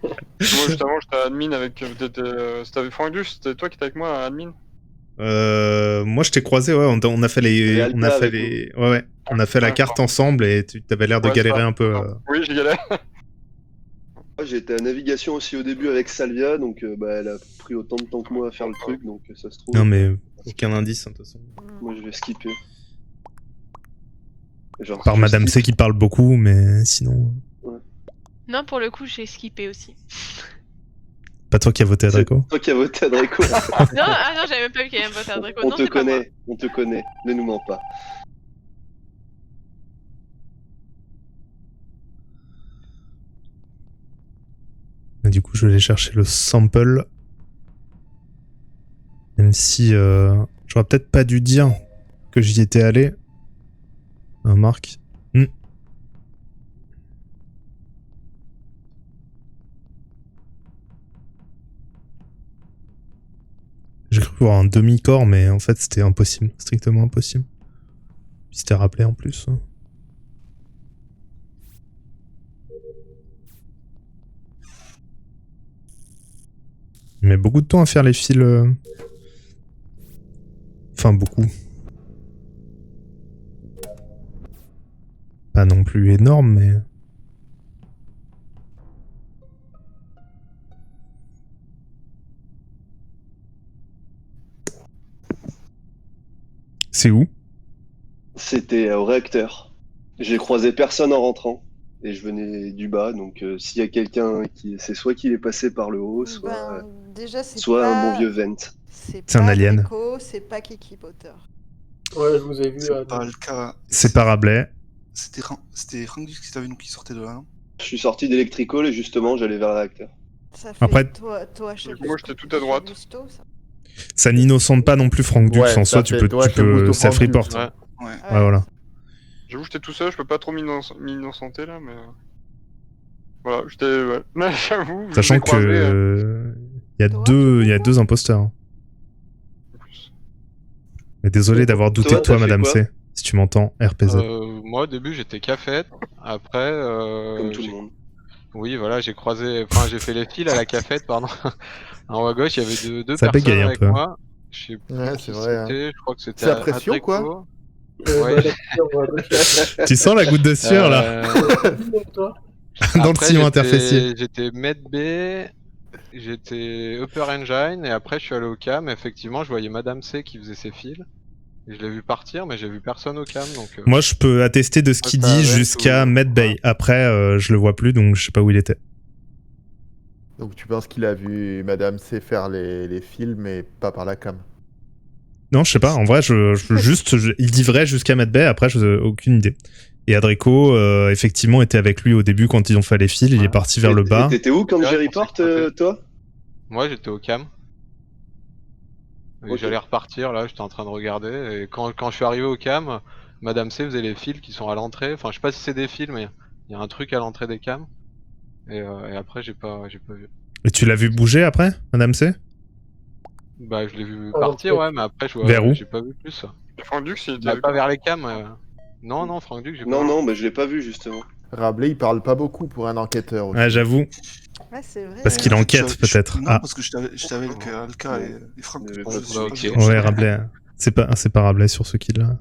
Moi, juste avant, j'étais à admin avec. C'était Franck Duch, c'était toi qui étais avec moi à admin. Moi, je t'ai croisé, ouais. On a fait Et on a Alka fait avec les, ouais. On a fait la carte ensemble et tu avais l'air de Ouais, galérer ça. un peu. Oui, j'ai galéré. Moi, j'ai été à navigation aussi au début avec Salvia, donc bah, elle a pris autant de temps que moi à faire le truc, donc ça se trouve. Non, mais Aucun indice, hein, de toute façon. Moi, je vais skipper. Genre, Par je Madame skip. C qui parle beaucoup, mais sinon. Non, pour le coup, j'ai skippé aussi. Pas toi qui as voté à C'est Draco. toi qui as voté à Draco. Non, ah non, j'avais même pas vu qu'il y avait un vote à Draco. On Non, te c'est pas moi. connaît, on te connaît. Ne nous mens pas. Et du coup, je vais aller chercher le sample. Même si j'aurais peut-être pas dû dire que j'y étais allé. Marc. J'ai cru voir un demi-corps, mais en fait, c'était impossible. Strictement impossible. Puis c'était rappelé en plus. Mais beaucoup de temps à faire les fils. Enfin, beaucoup. Pas non plus énorme, mais... C'est où? C'était au réacteur. J'ai croisé personne en rentrant. Et je venais du bas, donc s'il y a quelqu'un qui... C'est soit qu'il est passé par le haut, soit, déjà, c'est soit pas... un bon vieux vent. C'est un pas alien. Draco, c'est pas Kiki Potter. Ouais, je vous ai vu. C'est pas le cas. C'est pas Rabelais. C'était Rangdus qui t'avait nous qui sortait de là, non? Je suis sorti d'Electrical et justement j'allais vers le réacteur. Ça fait Après- toi chez Moi, j'étais tout à droite. Gusto, ça. Ça n'innocente pas non plus Franck Dux. Ouais, En ça soi, tu fait peux, toi, tu chez peux Gusto self-report. Franck Dux. Ouais. Ouais. Ouais, voilà. J'avoue, j'étais tout seul, je peux pas trop m'innocenter là, mais. Voilà, j'étais. Ouais. Mais j'avoue, je Sachant l'ai croisé, que... Il y a Toi, deux, tu il y a fais deux imposteurs. en plus. Mais désolé d'avoir douté Toi, de toi, t'as fait Madame quoi C. Si tu m'entends, RPZ. Moi, au début, j'étais cafette. Après, Comme tout le j'ai- monde. oui, voilà, j'ai croisé. Enfin, j'ai fait les fils à la cafette, pardon. En haut à gauche, il y avait deux Ça personnes bégaye un avec peu, hein. moi. Je sais plus Ouais, qui c'est vrai, hein. c'était. Je crois que c'était C'est la pression, Adreco. quoi. Ouais. Bah, la on va gauche. Tu sens la goutte de sueur, là, Toi dans le Après, sillon interfessier. J'étais Med B, j'étais Upper Engine, et après je suis allé au cam. Effectivement, je voyais Madame C qui faisait ses fils. Et je l'ai vu partir, mais j'ai vu personne au cam. Donc, Moi, je peux attester de ce qu'il ça dit arrête jusqu'à ou- Medbay. Après, je le vois plus, donc je sais pas où il était. Donc tu penses qu'il a vu Madame C faire les fils, mais pas par la cam. Non, je sais pas. En vrai, il dit vrai jusqu'à Medbay. Après, je aucune idée. Et Adreco, effectivement, était avec lui au début quand ils ont fait les fils. Il est parti vers le bas. Et t'étais où quand Ouais, j'ai on s'est report, croisés. toi? moi j'étais au cam. Et Ok. j'allais repartir, là, j'étais en train de regarder. Et quand je suis arrivé au cam, Madame C faisait les fils qui sont à l'entrée. Enfin, je sais pas si c'est des fils, mais il y a un truc à l'entrée des cams. Et après, j'ai pas vu. Et tu l'as vu bouger après, Madame C? Bah, je l'ai vu Ah, partir, ok. ouais, mais après, Vers où j'ai pas vu plus. Franck Dux, il était Bah, avec pas toi. vers les cams. Non, Franck Duc, j'ai Non, pas non, bah je l'ai pas vu justement. Rabelais, il parle pas beaucoup pour un enquêteur. Aussi. Ouais, j'avoue. Ouais, c'est vrai. Parce qu'il En fait, enquête, peut-être. Non, Ah. parce que j'étais avec Alka et Franck. Mais Je suis bah, pas ok. sûr. Ouais, Rabelais. C'est pas Rabelais sur ce kill là.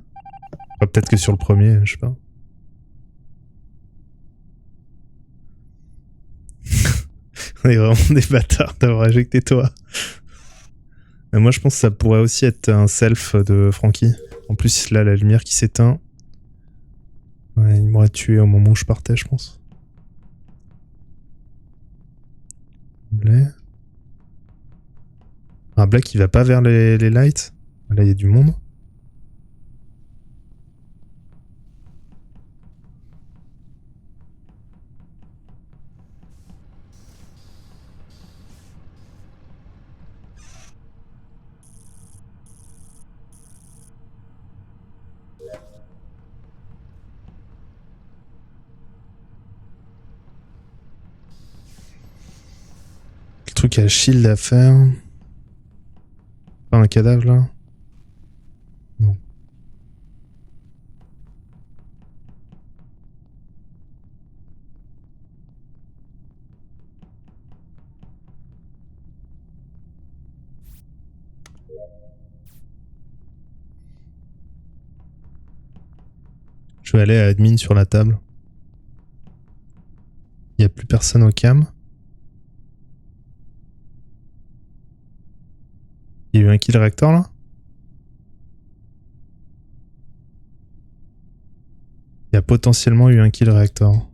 Enfin, peut-être que sur le premier, je sais pas. On est vraiment des bâtards d'avoir éjecté toi. Mais moi, je pense que ça pourrait aussi être un self de Francky. En plus, là, la lumière qui s'éteint. Ouais, il m'aurait tué au moment où je partais, je pense. Rabelais. Rabelais qui va pas vers les lights. Là, il y a du monde. Le truc à shield à faire. Pas un cadavre là? Non. Je vais aller à admin sur la table. Il n'y a plus personne au cam. Il y a eu un kill réacteur là? Il y a potentiellement eu un kill réacteur.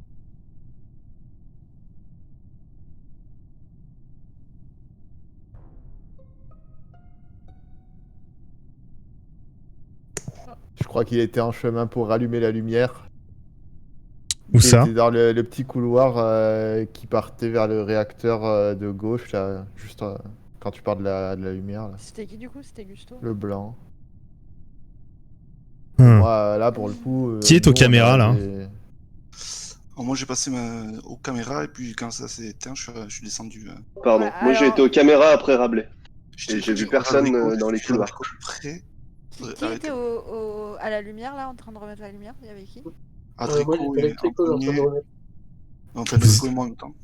Je crois qu'il était en chemin pour rallumer la lumière. Où Il ça? était dans le petit couloir qui partait vers le réacteur de gauche, là, juste quand tu parles de la lumière. Là. C'était qui du coup? C'était Gusto? Le blanc. Hmm. Moi, là, pour le coup. Qui est aux nous, on caméras, a là des- Alors, moi j'ai passé aux caméras et puis quand ça s'est éteint, je suis descendu. Pardon. Ouais, Moi, j'ai alors- été aux caméras après Rabelais. J'ai vu personne, dans les couloirs. Près. Qui était à la lumière là, en train de remettre la lumière? Il y avait qui? Moi, j'étais électrico en train de remettre. Enfin, Drico et moi en même temps.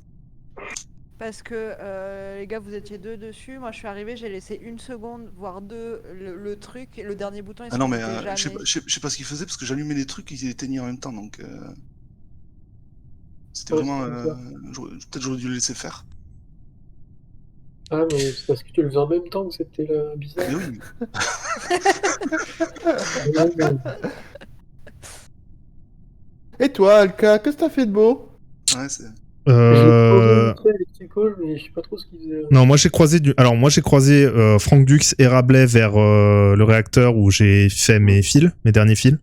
Parce que les gars, vous étiez deux dessus. Moi, je suis arrivé, j'ai laissé 1 seconde, voire 2, le truc. Et le dernier bouton, il Ah non, mais s'arrêtait je sais jamais. pas- je sais pas ce qu'il faisait parce que j'allumais des trucs, ils étaignaient en même temps donc. C'était Ouais, vraiment. c'est Peut-être j'aurais dû le laisser faire. Ah, mais c'est parce que tu le faisais en même temps que c'était bizarre. Mais oui. Et toi, Alka, qu'est-ce que t'as fait de beau? Ouais, c'est. J'ai électrico, mais je sais pas trop ce qu'il faisait. Non, moi j'ai croisé Franck Dux et Rabelais vers le réacteur où j'ai fait mes derniers fils.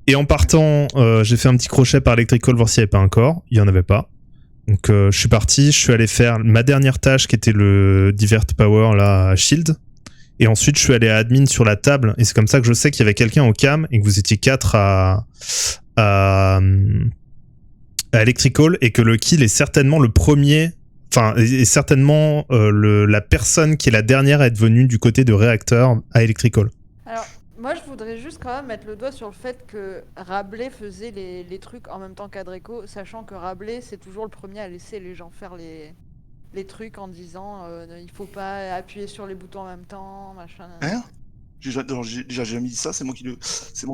Et en partant, j'ai fait un petit crochet par Electrical voir s'il n'y avait pas un corps. Il n'y en avait pas. Donc je suis parti, je suis allé faire ma dernière tâche qui était le Divert Power là, à Shield. Et ensuite je suis allé à Admin sur la table. Et c'est comme ça que je sais qu'il y avait quelqu'un au cam et que vous étiez 4 à Electrical et que le kill est certainement le premier, enfin, est certainement la personne qui est la dernière à être venue du côté de réacteur à Electrical. Alors, moi, je voudrais juste quand même mettre le doigt sur le fait que Rabelais faisait les trucs en même temps qu'Adreco, sachant que Rabelais, c'est toujours le premier à laisser les gens faire les trucs en disant il faut pas appuyer sur les boutons en même temps, machin. Hein? J'ai déjà jamais dit ça, c'est moi qui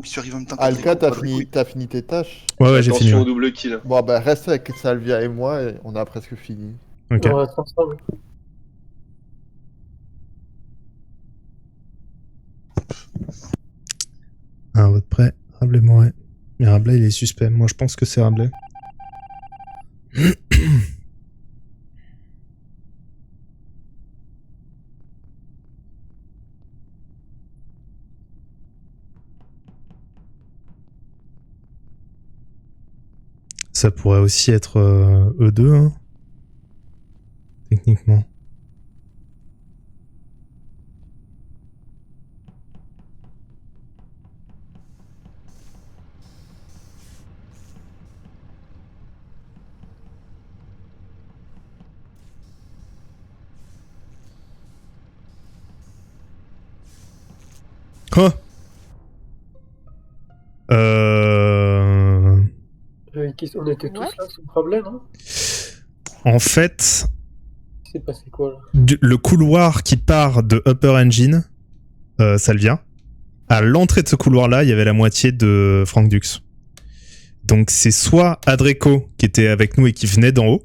suis arrivé en même temps. Alka, qu'Adrico. t'as fini tes tâches? Ouais, j'ai fini. Attention Ouais. au double kill. Bon, bah reste avec Salvia et moi, et on a presque fini. Ok. On reste ensemble. Un vote prêt, Rabelais Moret. Mais Rabelais, il est suspect. Moi, je pense que c'est Rabelais. Ça pourrait aussi être E2, hein, techniquement. Oh On était tous What? là, c'est le problème, hein? En fait, Il s'est passé quoi là? le couloir qui part de Upper Engine, ça le vient. À l'entrée de ce couloir-là, il y avait la moitié de Frank Dux. Donc c'est soit Adreco qui était avec nous et qui venait d'en haut.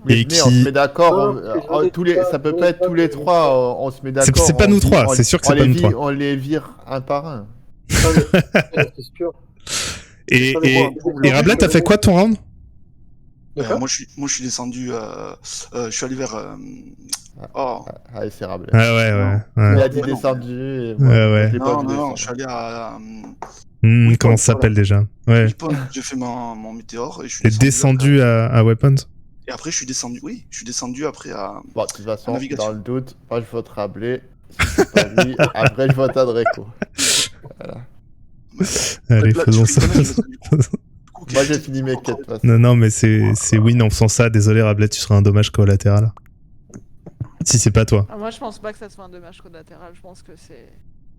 Mais Et venez, on se met d'accord, Non, ça peut pas être tous les trois, on se met d'accord. C'est pas nous trois, on- c'est sûr que on c'est pas les nous trois. On les vire un par un. C'est sûr. Et Rabelais, t'as fait quoi ton round? D'accord. Moi je suis descendu. Je suis allé vers. Oh. Allez, c'est Rabelais. Ah ouais. Il a dit Ouais, non. descendu. Et Ouais. je l'ai pas Non, vu non, descendre. je suis allé à. Comment ça s'appelle déjà? Ouais. Weapon, j'ai fait mon météore et je suis T'es descendu à Weapons? Et après, je suis descendu. Oui, je suis descendu après à. Bon, de toute façon, navigation. dans le doute, moi je vote Rabelais. Si c'est pas lui, après je vote Adreco. Voilà. Allez, Là, faisons tu fais ça. une connerie, parce que du coup, Moi j'ai fini mes quêtes. de toute façon. Non, mais c'est win en faisant ça. Désolé, Rabelais, tu seras un dommage collatéral. Si c'est pas toi. Ah, moi, je pense pas que ça soit un dommage collatéral. Je pense que c'est.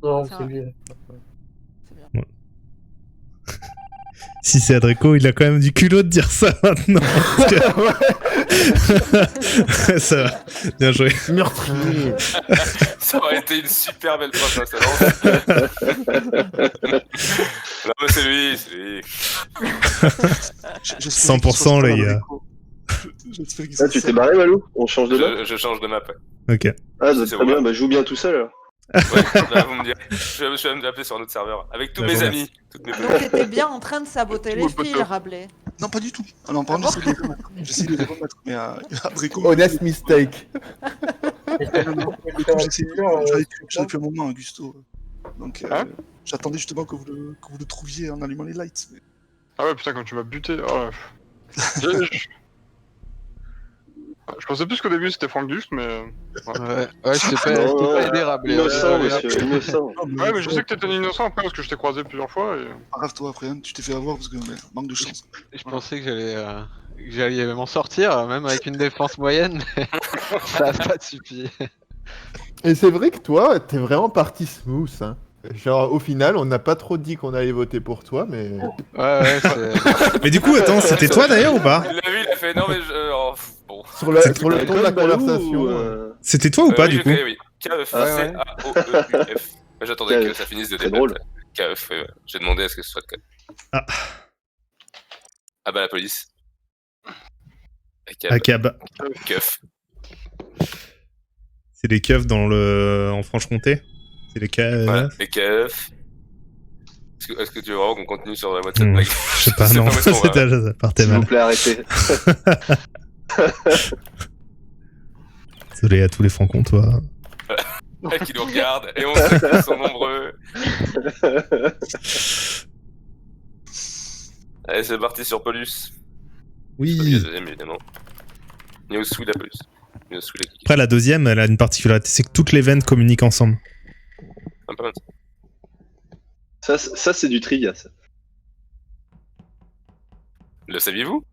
Non, Ça c'est va. lui. C'est bien. Si c'est Adreco, il a quand même du culot de dire ça maintenant. Ça va. Bien joué. Meurtrier. Ça aurait été une super belle fin d'installance. Non, mais c'est lui, c'est lui. 100% les gars. J'espère qu'il Ah, tu t'es barré, Malou? On change de map? Je change de map. Ok. Ah, C'est très bon. bien, bah joue bien tout seul alors. Ouais, bah, vous me direz. Je vais m'appeler sur un autre serveur. Avec tous Bah, mes bon, amis. Toutes mes Donc t'étais bien en train de saboter les Tout le fils, poteau. Rabelais. Non, pas du tout. Ah non, par contre, j'essaie de les remettre. J'essaie de les remettre. Mais Adrico. Honest mistake. Adrico, j'avais plus un moment, Augusto. Donc, Hein j'attendais justement que vous le trouviez en allumant les lights. Mais... Ah ouais, putain, quand tu m'as buté. Oh, je pensais plus qu'au début c'était Franck Dust, mais. Ouais, je t'ai pas, Non, je t'ai non, pas aidé, Rabelais. Innocent, Ouais, monsieur, innocent. Ouais, mais je sais que t'étais innocent après parce que je t'ai croisé plusieurs fois et. Arrête-toi après, hein, tu t'es fait avoir parce que manque de chance. Je pensais que j'allais m'en sortir, même avec une défense moyenne, mais ça a pas suffi. Et c'est vrai que toi, t'es vraiment parti smooth. Hein. Genre, au final, on n'a pas trop dit qu'on allait voter pour toi, mais. Ouais, c'est. Mais du coup, attends, c'était toi d'ailleurs ou pas? Il l'a vu, il a fait non, mais je. Oh, bon. Sur le ton de la conversation. C'était toi ou pas Oui, du j'ai coup? fait, oui. K-E-F-C-A-O-E-U-F. J'attendais que ça finisse de Très débattre. drôle. KF, j'ai demandé à ce que ce soit de Ah. Ah bah la police. Akab. Keuf. C'est les keufs en Franche-Comté? C'est les keufs. Voilà, les keufs. Est-ce que tu veux vraiment qu'on continue sur la WhatsApp blague Je sais pas, Je sais non, pas où est-ce qu'on va. ça partait S'il vous mal. plaît, arrêtez. Désolé à tous les francs-comtois. Qui nous regardent, et on sait qu'ils sont nombreux. Allez, c'est parti sur Polus. Oui. La deuxième, évidemment. Neosui la Polus. Neosui la Kiki. Après, la deuxième, elle a une particularité, c'est que toutes les veines communiquent ensemble. Un peu mal. Ça c'est du trivia, ça. Le saviez-vous?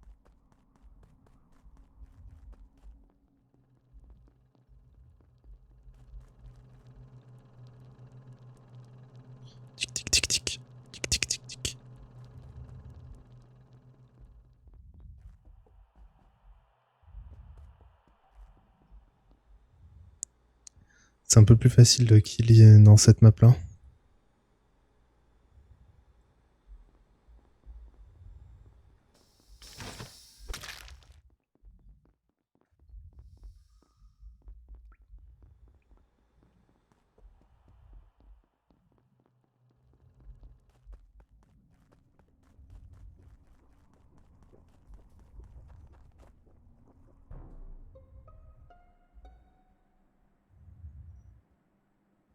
Tic, tic, tic, tic. Tic, tic, tic, tic. C'est un peu plus facile de kill dans cette map-là.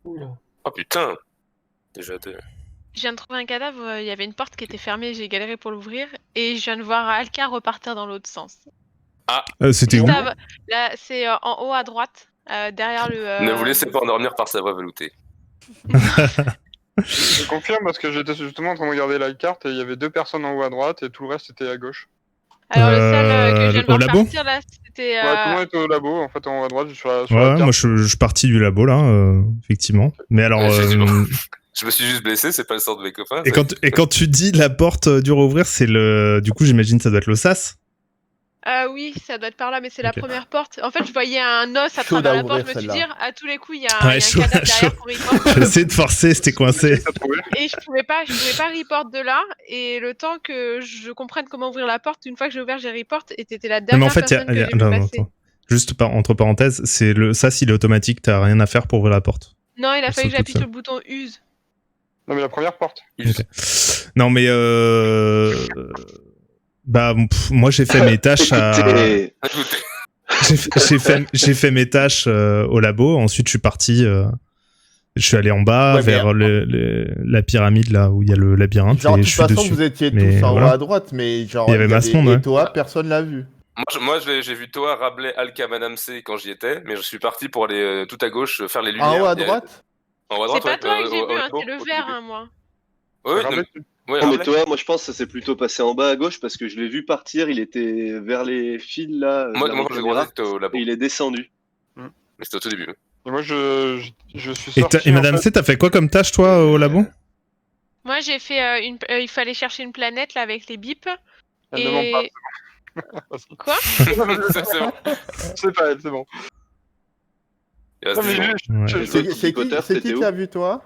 Oula. Oh putain. Déjà deux. Je viens de trouver un cadavre, il y avait une porte qui était fermée, j'ai galéré pour l'ouvrir, et je viens de voir Alka repartir dans l'autre sens. C'était où? Là, c'est en haut à droite, derrière le... Ne vous laissez pas endormir par sa voix veloutée. Je confirme parce que j'étais justement en train de regarder la carte et il y avait 2 personnes en haut à droite et tout le reste était à gauche. Alors le seul que je viens de au voir labo? partir là, c'était... Ouais, tout le monde était au labo en fait en haut à droite sur la Ouais, carte. moi je suis parti du labo là, effectivement. Mais alors, Effectivement. Je me suis juste blessé, c'est pas le sort de mes copains. et quand tu dis la porte dure à ouvrir, c'est le. Du coup, j'imagine ça doit être le sas. Oui, ça doit être par là, mais c'est la Ok. première porte. En fait, je voyais un os à Chaude travers à la porte, ouvrir, je me suis dit, celle-là. à tous les coups, il y a un Ouais, chaud, cadavre chaud. derrière pour report. J'ai essayé de forcer, c'était coincé. T'as trouvé? Et je pouvais pas report de là, et le temps que je comprenne comment ouvrir la porte, une fois que j'ai ouvert, j'ai report, et t'étais la Non, dernière mais en fait, personne que j'ai vu non, passer. attends. Juste entre parenthèses, c'est le sas, il est automatique, t'as rien à faire pour ouvrir la porte. Non, il a Elle fallu que saute j'appuie toute sur le bouton use. Non mais la première porte. Ok. Non, mais bah, moi j'ai fait mes tâches Écoutez, j'ai fait mes tâches au labo. Ensuite, je suis parti. Je suis allé en bas Ouais, mais- vers la pyramide là où il y a le labyrinthe Genre, de et toute je suis façon, dessus. vous étiez Mais tous en haut voilà. à droite, mais genre, Il y avait Masson, ouais. et toi, personne l'a vu. Moi, j'ai vu toi, Rabelais, Alka, Madame C quand j'y étais, mais je suis parti pour aller tout à gauche faire les lumières. En haut à Et- droite En haut à C'est droite, pas ouais, toi que j'ai au vu, hein, labo, c'est le au vert, début. hein, moi. Ouais, Rabelais, ouais, non, mais Rabelais. toi, moi je pense que c'est plutôt passé en bas à gauche parce que je l'ai vu partir, il était vers les fils là, Moi, vers moi les quand j'ai caméras, croisé, c'était au labo. et il est descendu. Mais c'était au tout début. Et moi je suis Et, sorti. et Madame en fait. C, t'as fait quoi comme tâche toi au labo? Moi, j'ai fait il fallait chercher une planète, là, avec les bips. Elle ne ment pas. Et... Quoi? C'est bon. C'est pas elle, c'est bon. Il reste Non, mais 10 secondes. Ouais. je- C'est Petit Potter, qui t'étais qui où l'a vu, toi?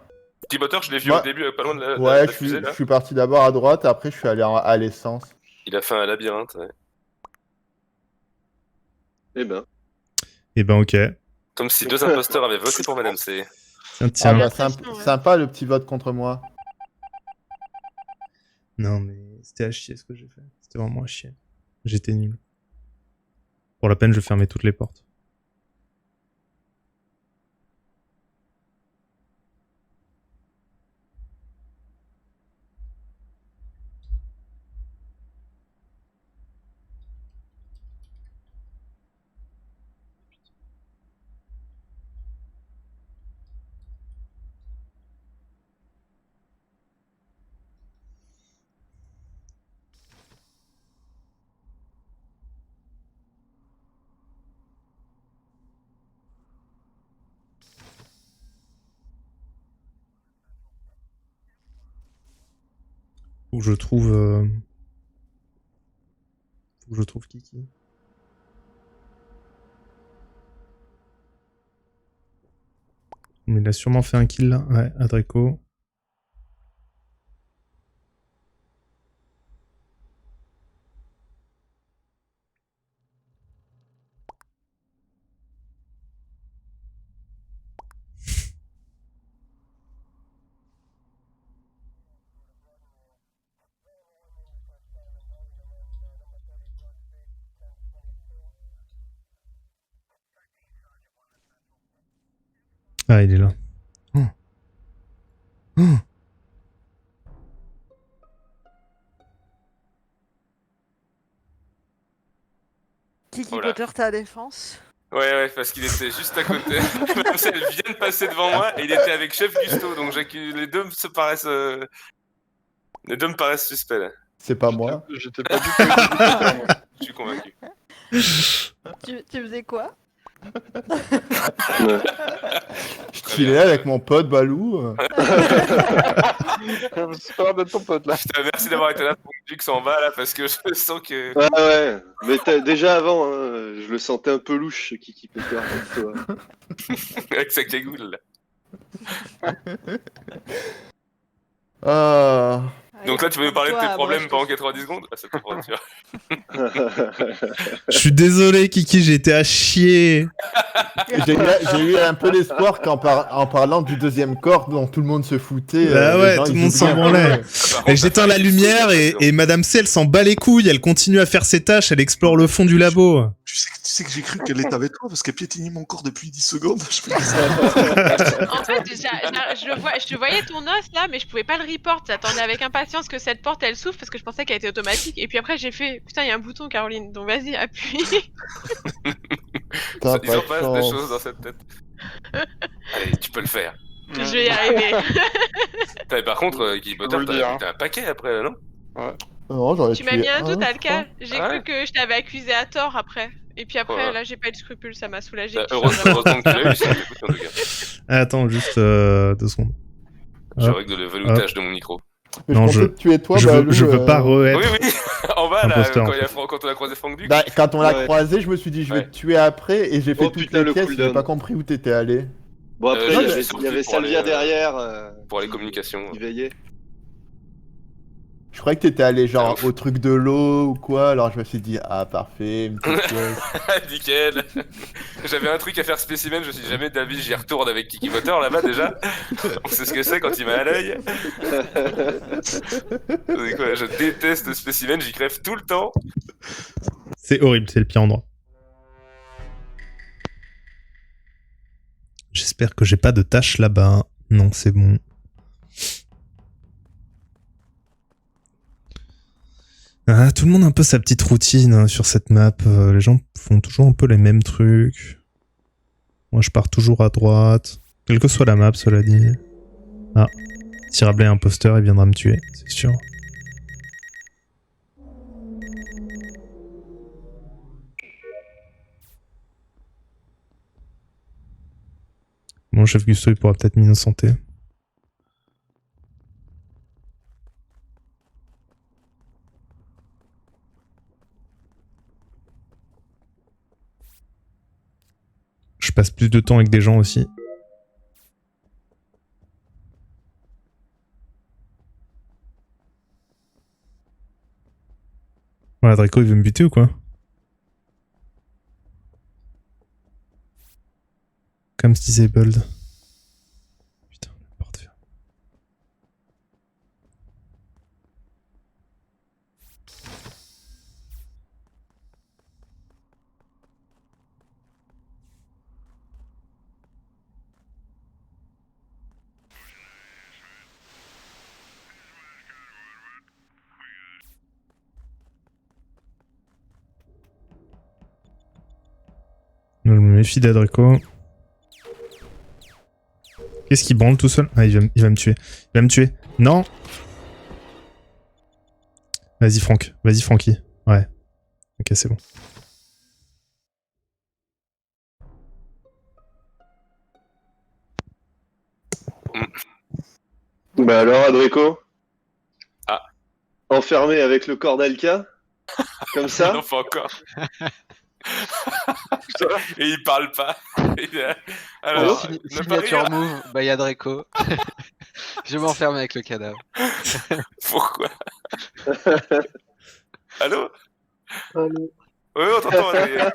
Petit Potter, je l'ai vu Moi- au début, pas loin de la Ouais, fusée, je là. suis parti d'abord à droite, après je suis allé à l'essence. Il a fait un labyrinthe, ouais. Eh ben, Et ben ok. Comme si 2 imposteurs avaient voté pour Madame C. Tiens, Ah tiens. bah l'impression, ouais. sympa le petit vote contre moi. Non, mais c'était à chier ce que j'ai fait. C'était vraiment à chier. J'étais nul. Pour la peine, je fermais toutes les portes. Faut que je trouve... Faut que je trouve Kiki. Mais il a sûrement fait un kill là. Ouais, Adreco. Ah, il est là. Oh. Oh. Kiki Oh là. Potter, ta défense. Ouais, parce qu'il était juste à côté. Même si elle vient de passer devant moi et il était avec Chef Gusto, donc les deux me paraissent... Les deux me paraissent suspects, là. C'est pas moi. J'étais pas du tout éducateur, moi. Je suis convaincu. Tu faisais quoi? Ouais. Je chillais avec mon pote Balou. C'est pas l'air d'être ton pote, là. Putain, merci d'avoir été là pour que Jux s'en va, là, parce que je sens que... Ouais. Mais déjà avant, hein, je le sentais un peu louche, Kiki Potter. Toi. avec sa cagoule, là. Ah. Donc là, tu veux me parler de tes Toi, problèmes moi, je pendant te- 90 secondes? Ah, ça peut prendre, tu vois. Je suis désolé, Kiki, j'ai été à chier. J'ai eu un peu l'espoir qu'en parlant du deuxième corps dont tout le monde se foutait. Bah les ouais, gens, tout le ils monde s'en oublient un branlait. peu. Par contre, Et j'éteins t'as la fait lumière et Madame C, elle s'en bat les couilles. Elle continue à faire ses tâches. Elle explore le fond du labo. Tu sais que j'ai cru qu'elle était avec toi parce qu'elle piétinait mon corps depuis 10 secondes. Je me disais, En fait, je voyais ton os là, mais je pouvais pas le report. J'attendais avec impatience que cette porte elle s'ouvre parce que je pensais qu'elle était automatique. Et puis après, j'ai fait putain, il y a un bouton, Caroline. Donc vas-y, appuie. T'as Ils en pas de passent des chance. choses dans cette tête. Allez, tu peux le faire. Je vais y arriver. Putain, par contre, Guy Faut Potter, le dire, hein. t'as un paquet après, là, non? Non, j'aurais Tu m'as tué mis un doute, je Alka. crois. J'ai Ah cru ouais. que je t'avais accusé à tort après. Et puis après, Ouais. là, j'ai pas eu de scrupule, ça m'a soulagé. Bah, heureusement que tu l'as eu, sinon t'écoutes en tout cas. Attends, juste 2 secondes. Je Hop. règle le veloutage de mon micro. Mais Non, je pensais que tu es toi, Balou. je veux pas re-être. Oui, en bas, là, Imposteur, quand, en il y a quand on a croisé Franck Duc. Bah, quand on l'a Ouais. croisé, je me suis dit, je vais Ouais. te tuer après, et j'ai fait Oh, toutes putain, les le pièces, j'ai cooldown. pas compris où t'étais allé. Bon, après, non, il y mais avait, c'est il y avait pour aller, Salvia derrière. pour les communications. Qui veillait. Je croyais que t'étais allé genre ouf. au truc de l'eau ou quoi, alors je me suis dit, ah parfait, une petite pièce. Nickel. J'avais un truc à faire spécimen, je me suis dit jamais d'avis j'y retourne avec Kiki Potter là-bas déjà. On sait ce que c'est quand il m'a à l'œil. C'est quoi, je déteste spécimen, j'y crève tout le temps. C'est horrible, c'est le pire endroit. J'espère que j'ai pas de tâches là-bas. Non, c'est bon. Ah, tout le monde a un peu sa petite routine hein, sur cette map. Les gens font toujours un peu les mêmes trucs. Moi, je pars toujours à droite. Quelle que soit la map, cela dit. Ah, si Rabelais est imposteur, il viendra me tuer, c'est sûr. Bon, chef Gusto, il pourra peut-être m'innocenter. Je passe plus de temps avec des gens aussi. Voilà, Draco, il veut me buter ou quoi? Comme disabled. méfie d'Adreco. Qu'est-ce qu'il branle tout seul? Ah, il va me tuer. Il va me tuer. Non! Vas-y, Franck. Vas-y, Francky. Ouais. Ok, c'est bon. Bah alors, Adreco? Ah. Enfermé avec le corps d'Alka? Comme ça? Non, pas encore. Et il parle pas. Alors, signature move by Adreco. Je m'enferme avec le cadavre. Pourquoi? Allô? Allô. Oui, on t'entend, Adrien.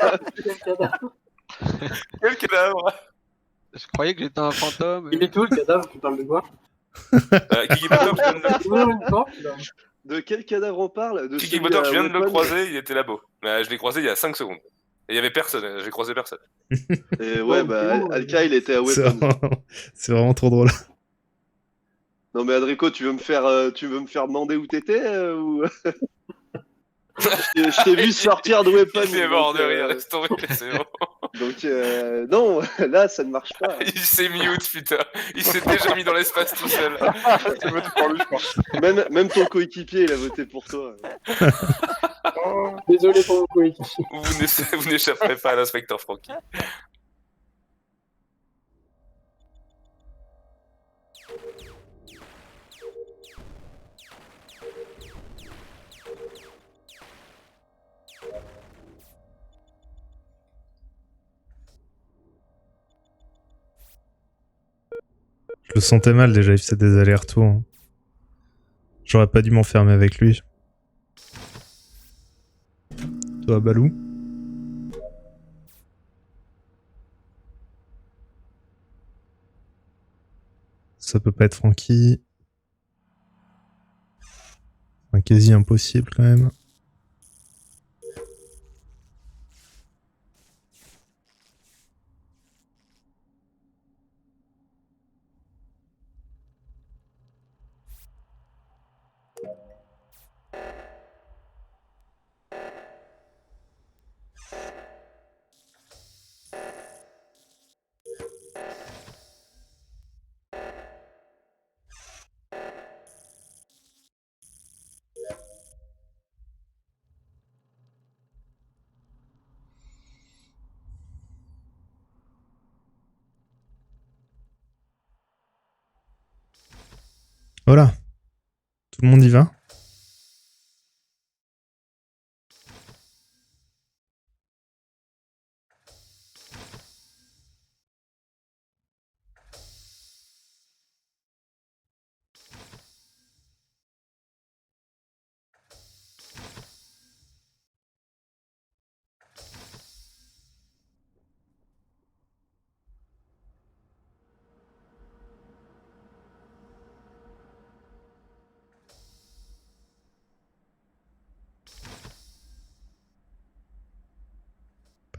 Quel cadavre? Je croyais que j'étais un fantôme. Il est où le cadavre? Tu parles de quoi? Kiki Butler, je viens De quel cadavre on parle? De Kiki celui Butler, à je viens de le Weapon croiser, il était là-bas. Je l'ai croisé il y a 5 secondes. Et il y avait personne, j'ai croisé personne. Et ouais, bah, Alka, il était à Weapon. C'est vraiment trop drôle. Non mais Adrico, tu veux me faire demander où t'étais ou... Je t'ai vu sortir de Weapon. Il est mort de rire, laisse tomber, c'est bon. Donc non, là ça ne marche pas. Il s'est mute, putain. Il s'est déjà mis dans l'espace tout seul. Même ton coéquipier, il a voté pour toi. Désolé pour mon coéquipier. Vous n'échapperez pas à l'inspecteur Francky. Je le sentais mal déjà, il faisait des allers-retours. Hein. J'aurais pas dû m'enfermer avec lui. Toi, Balou? Ça peut pas être Francky. Enfin, quasi impossible quand même. Voilà. Tout le monde y va?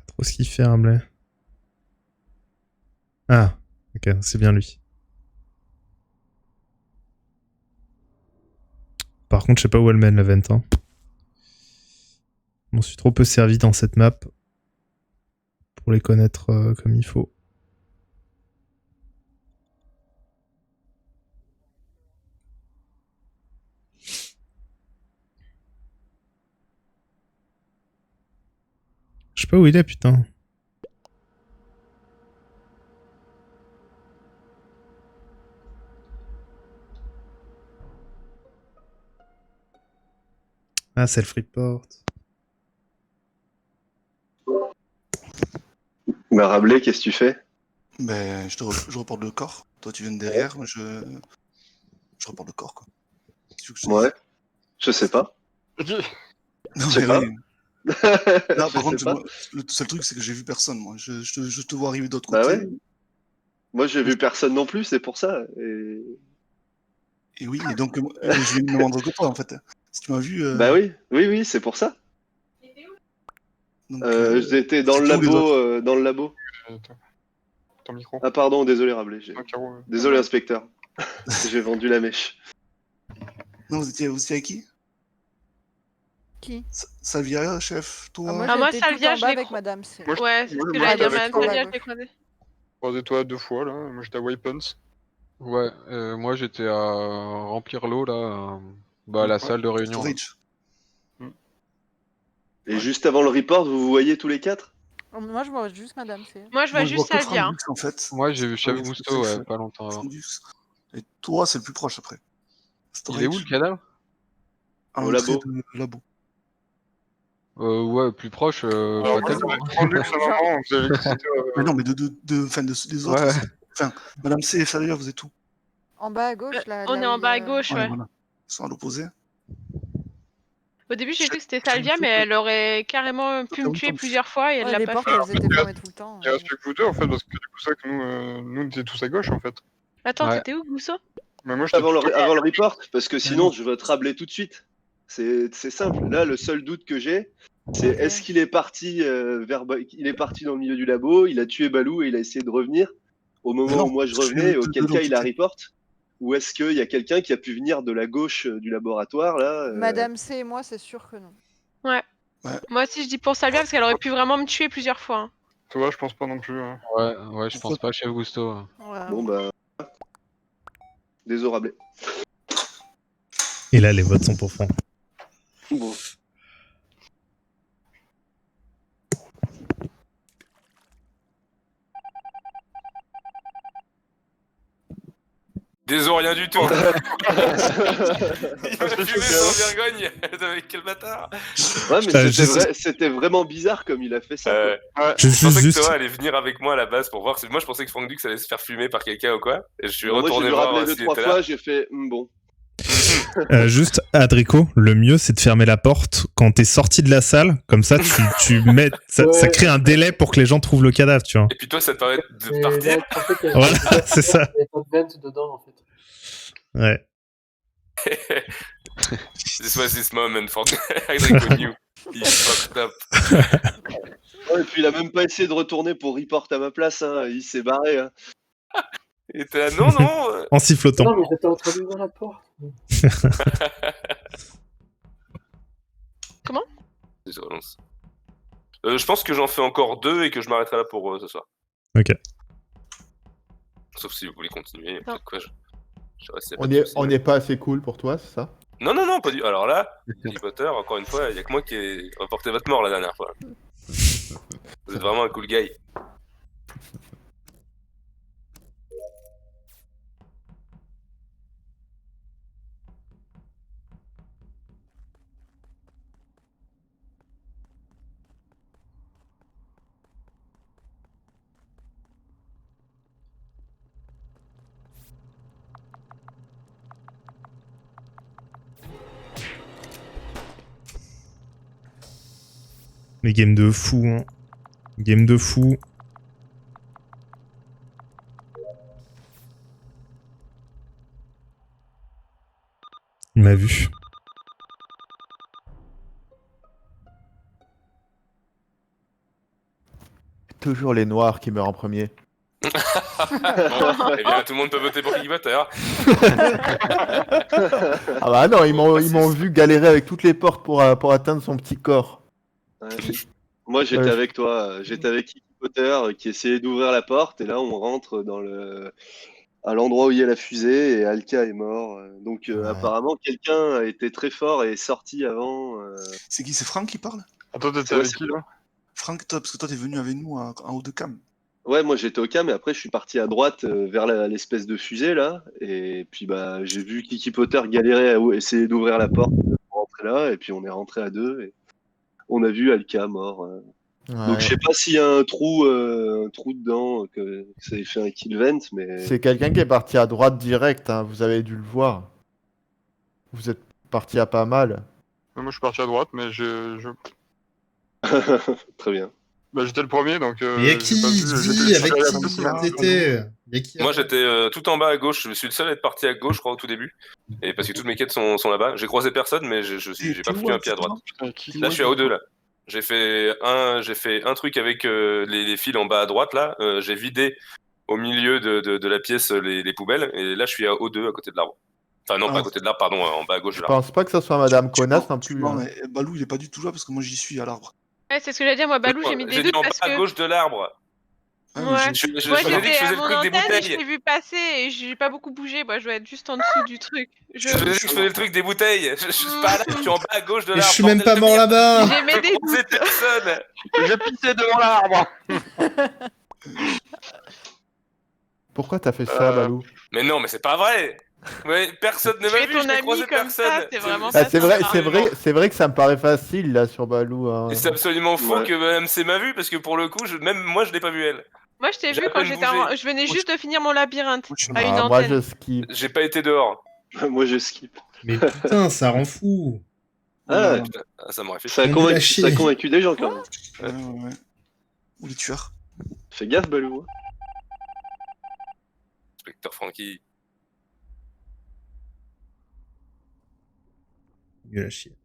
Trop ce qu'il fait, Rabelais. Ah, ok, c'est bien lui. Par contre, je sais pas où elle mène la vente. Hein. Je m'en suis trop peu servi dans cette map pour les connaître comme il faut. Je sais pas où il est, putain. Ah, c'est le Freeport. Bah Rabelais, qu'est-ce que tu fais? Ben, je reporte le corps. Toi, tu viens de derrière, moi, je reporte le corps, quoi. Ouais. Je sais pas. Non, Je sais mais pas. oui. Là, Je par contre, sais pas. moi, le seul truc, c'est que j'ai vu personne, moi. Je te vois arriver d'autre Bah côté. ouais. Moi, j'ai vu personne non plus, c'est pour ça. Et oui, et donc, je vais me moindre que toi, en fait. Si tu m'as vu... Bah oui, c'est pour ça. Donc, J'étais dans le c'est tous les labo, dans le labo. Ton micro. Ah pardon, désolé Rabelais. Désolé inspecteur. J'ai vendu la mèche. Non, vous étiez avec qui? Qui Salvia, chef, toi. moi, Ah, moi, j'étais tout Salvia, en je bas l'ai avec cro- Madame C. Moi, je- Ouais, c'est ce que moi, j'allais dire, j'étais Madame avec Salvia, toi. je l'ai croisée. Croisé-toi 2 fois, là. Moi, j'étais à Weapons. Ouais, moi j'étais à remplir l'eau là, à la salle de réunion. Là. Storage. Et juste avant le report, vous vous voyez tous les 4? Moi, je vois juste Madame C. Moi, je vois Moi, je vois juste que Salvia. Frandux, en fait. Moi j'ai vu Chef Ouais, Gusto, c'est ouais, pas longtemps avant. Frandux. Et toi, c'est le plus proche après. Il est où le cadavre? À Au l'entrée labo. de labo. Ouais, plus proche, Alors, pas moi, ça tellement. va être rendu que c'est vraiment, vous avez l'électricité. Mais non, mais des autres. Ouais. c'est- Enfin, Madame C et Salvia, vous êtes où? En bas à gauche, là. On là est où en il y bas a- à gauche, Ouais, ouais. voilà. Ils sont à l'opposé. Au début, j'ai cru que c'était Salvia, mais elle aurait carrément pu me tuer plusieurs fois et elle Ouais, l'a les pas portes, fait. elles étaient fermées tout le temps. Il reste plus que vous deux, en fait, parce que du coup, c'est que nous, on était tous à gauche, en fait. Attends, Ouais. t'étais où, Gousso? Mais moi, j'étais Avant plutôt- le report, parce que sinon, non. je vais te rabler tout de suite. C'est simple. Là, le seul doute que j'ai, c'est Ok. est-ce qu'il est parti il est parti dans le milieu du labo, il a tué Balou et il a essayé de revenir au moment Mais non, où moi je parce que revenais, et de auquel l'autre cas il a côté. report? Ou est-ce qu'il y a quelqu'un qui a pu venir de la gauche du laboratoire là Madame C et moi, c'est sûr que non. Ouais. Ouais. Moi aussi, je dis pour Salvia parce qu'elle aurait pu vraiment me tuer plusieurs fois. Hein. Toi, je pense pas non plus. Hein. Ouais, je pense pas Chef Gusto. Hein. Ouais. Bon bah. Désorablé. Et là, les votes sont pour Franck. Bon. Désolé, rien du tout. Il m'a fumé sans vergogne. Avec quel bâtard. Ouais, mais Putain, c'était vraiment bizarre comme il a fait ça. quoi. Ouais. Je pensais que Thomas allait venir avec moi à la base pour voir. Moi, je pensais que Frank Dux allait se faire fumer par quelqu'un ou quoi. Et je suis Bon, moi, j'ai retourné dû voir rappeler s'il 2-3 était fois, là. j'ai fait bon. Juste, Adrico, le mieux, c'est de fermer la porte quand t'es sorti de la salle. Comme ça, tu mets, ça Ouais. crée un délai pour que les gens trouvent le cadavre, tu vois. Et puis toi, ça te permet de Mais partir. là, je pensais qu'il y avait Voilà, pas de- c'est ça. il y avait pas de vent dedans, en fait. Ouais. This was this moment for Adrico knew. He fucked up. Ouais, et puis il a même pas essayé de retourner pour report à ma place, hein. Il s'est barré. Hein. Et t'es là, non. En sifflotant. Non, mais j'étais en train d'ouvrir la porte. Désolé. Je pense que j'en fais encore 2 et que je m'arrêterai là pour ce soir. Ok. Sauf si vous voulez continuer. Non. Quoi, je reste, y a pas On de est, souci. on n'est pas assez cool pour toi, c'est ça? Non, pas du. Alors là, Harry Potter, encore une fois, il y a que moi qui ai reporté votre mort la dernière fois. Vous êtes vraiment un cool guy. Les games de fou, hein. Game de fou. Il m'a vu. Toujours les noirs qui meurent en premier. Bon, eh bien, tout le monde peut voter pour Harry Potter. Ah bah non, ils m'ont vu galérer avec toutes les portes pour atteindre son petit corps. Ouais. Moi, j'étais Ouais. avec toi. J'étais avec Harry Potter qui essayait d'ouvrir la porte. Et là, on rentre à l'endroit où il y a la fusée et Alka est mort. Donc, Ouais. apparemment, quelqu'un a été très fort et est sorti avant. C'est qui? C'est Franck qui parle? Attends, t'étais Ouais, avec c'est qui, là? Franck, toi, parce que toi, t'es venu avec nous en haut de cam. Ouais, moi j'étais au cam et après je suis parti à droite vers l'espèce de fusée là. Et puis bah j'ai vu Kiki Potter galérer à essayer d'ouvrir la porte pour rentrer là. Et puis on est rentré à 2 et on a vu Alka mort. Ouais. Donc je sais pas s'il y a un trou dedans, que ça ait fait un kill vent, mais. C'est quelqu'un qui est parti à droite direct, hein, vous avez dû le voir. Vous êtes parti à pas mal. Moi, je suis parti à droite, mais Très bien. Bah, j'étais le premier, donc. Mais y'a qui? Dis, avec qui t'étais? Moi, j'étais tout en bas à gauche. Je suis le seul à être parti à gauche, je crois, au tout début. Et parce que toutes mes quêtes sont là-bas. J'ai croisé personne, mais j'ai pas foutu un pied à droite. Là, je suis à O2 là. J'ai fait un truc avec les fils en bas à droite là. J'ai vidé au milieu de la pièce les poubelles. Et là, je suis à O2 à côté de l'arbre. Enfin, non, pas à Ah. côté de l'arbre, pardon, en bas à gauche de Je l'arbre. pense pas que ça soit Madame Tu Connasse mens, non tu plus. mens, hein. mais Balou, il est pas du tout là parce que moi, j'y suis à l'arbre. Ouais, c'est ce que j'allais dire, moi, Balou, j'ai mis des J'ai dit doutes en bas parce à que. gauche de l'arbre. Ah, mais Ouais. j'ai- Je Moi, vous ai dit que j'étais je faisais à le mon truc des antenne et je bouteilles. t'ai vu passer et j'ai pas beaucoup bougé. Moi, je dois être juste en dessous du truc. Je vous ai dit que je faisais le truc des bouteilles. Je suis pas là, je suis en bas à gauche de Mais je l'arbre. suis même bordel pas de mort merde. là-bas. J'ai mis des J'ai croisé doutes. personne. J'ai pissé devant l'arbre. Pourquoi t'as fait ça, Balou? Mais non, mais c'est pas vrai. Mais personne ne Tu m'a es vu, ton je n'ai ami croisé comme ça, personne. c'est vraiment Ah, pas c'est vrai, sympa. c'est vrai que ça me paraît facile là sur Balou. hein. Et c'est absolument faux Ouais. que Madame C m'a vu parce que pour le coup, même moi, je l'ai pas vu elle. Moi, je t'ai J'ai vu à quand peine j'étais bougé. je venais Moi, juste de finir mon labyrinthe Moi, je suis à une Ah, moi antenne. je skip. J'ai pas été dehors. Moi, je skip. Mais putain, ça rend fou. Ah, Oula. Ah, ça m'aurait fait ça a, Nul à convaincu, chier. ça a convaincu des gens quand même. Ouais. Ou les tueurs. Fais gaffe, Balou. hein. Inspecteur Franky. Nul à chier.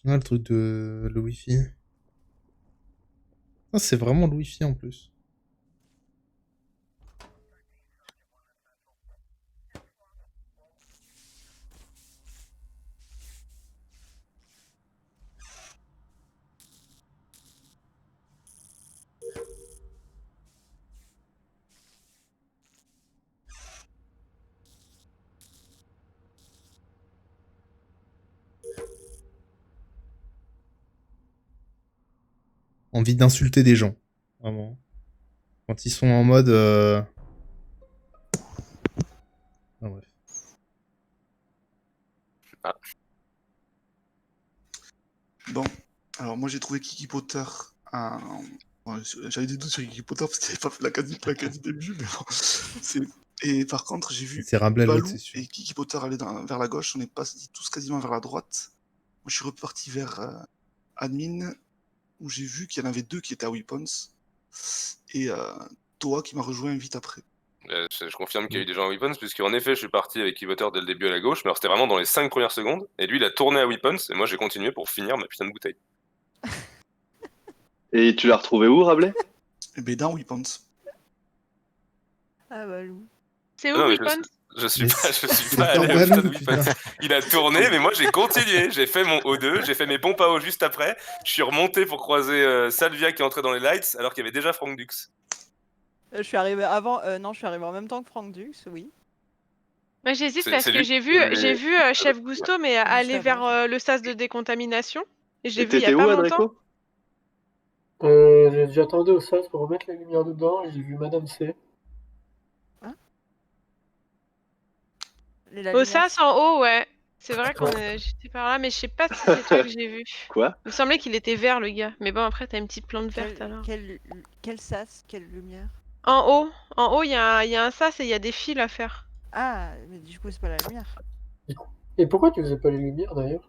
Ah, le truc de le Wi-Fi. Ah, c'est vraiment le Wi-Fi en plus. Envie d'insulter des gens. Vraiment. Quand ils sont en mode... Ah, bref. Bon, alors moi j'ai trouvé Kiki Potter un... bon, j'avais des doutes sur Kiki Potter parce qu'il avait pas fait la quasi début, mais bon. Et par contre, j'ai vu C'est Rabelais l'autre, Balou c'est sûr. et Kiki Potter aller vers la gauche, on est passés tous quasiment vers la droite. Moi je suis reparti vers Admin, où j'ai vu qu'il y en avait deux qui étaient à Weapons, et Toa qui m'a rejoint vite après. Je confirme qu'il y a eu des gens à Weapons, puisqu'en effet, je suis parti avec Evoter dès le début à la gauche, mais alors c'était vraiment dans les 5 premières secondes, et lui, il a tourné à Weapons, et moi, j'ai continué pour finir ma putain de bouteille. Et tu l'as retrouvé où, Rabelais? Et ben dans Weapons. Ah, Balou. C'est Ah où, non, mais Weapons? je suis Mais pas c'est allé au pas putain de Balou, Weapons. putain. Il a tourné, mais moi, j'ai continué. J'ai fait mon O2, j'ai fait mes pompes à eau juste après, je suis remonté pour croiser Salvia qui est entré dans les lights, alors qu'il y avait déjà Frank Dux. Je suis arrivé avant. Non, je suis arrivé en même temps que Frank Dux, oui. Moi, j'hésite C'est- parce c'est que lui j'ai qui vu Chef Gusto, mais aller vers le sas de décontamination. Et je l'ai Et vu il y a t'étais où, pas longtemps. Adrico? J'attendais au sas pour remettre la lumière dedans et j'ai vu Madame C. La Au lumière- sas en haut, ouais. C'est vrai j'étais par là, mais je sais pas si c'est toi que j'ai vu. Quoi? Il me semblait qu'il était vert, le gars. Mais bon, après, t'as une petite plante verte alors. Quel sas? Quelle lumière? En haut, il y a un sas et il y a des fils à faire. Ah, mais du coup, c'est pas la lumière. Et pourquoi tu faisais pas les lumières d'ailleurs?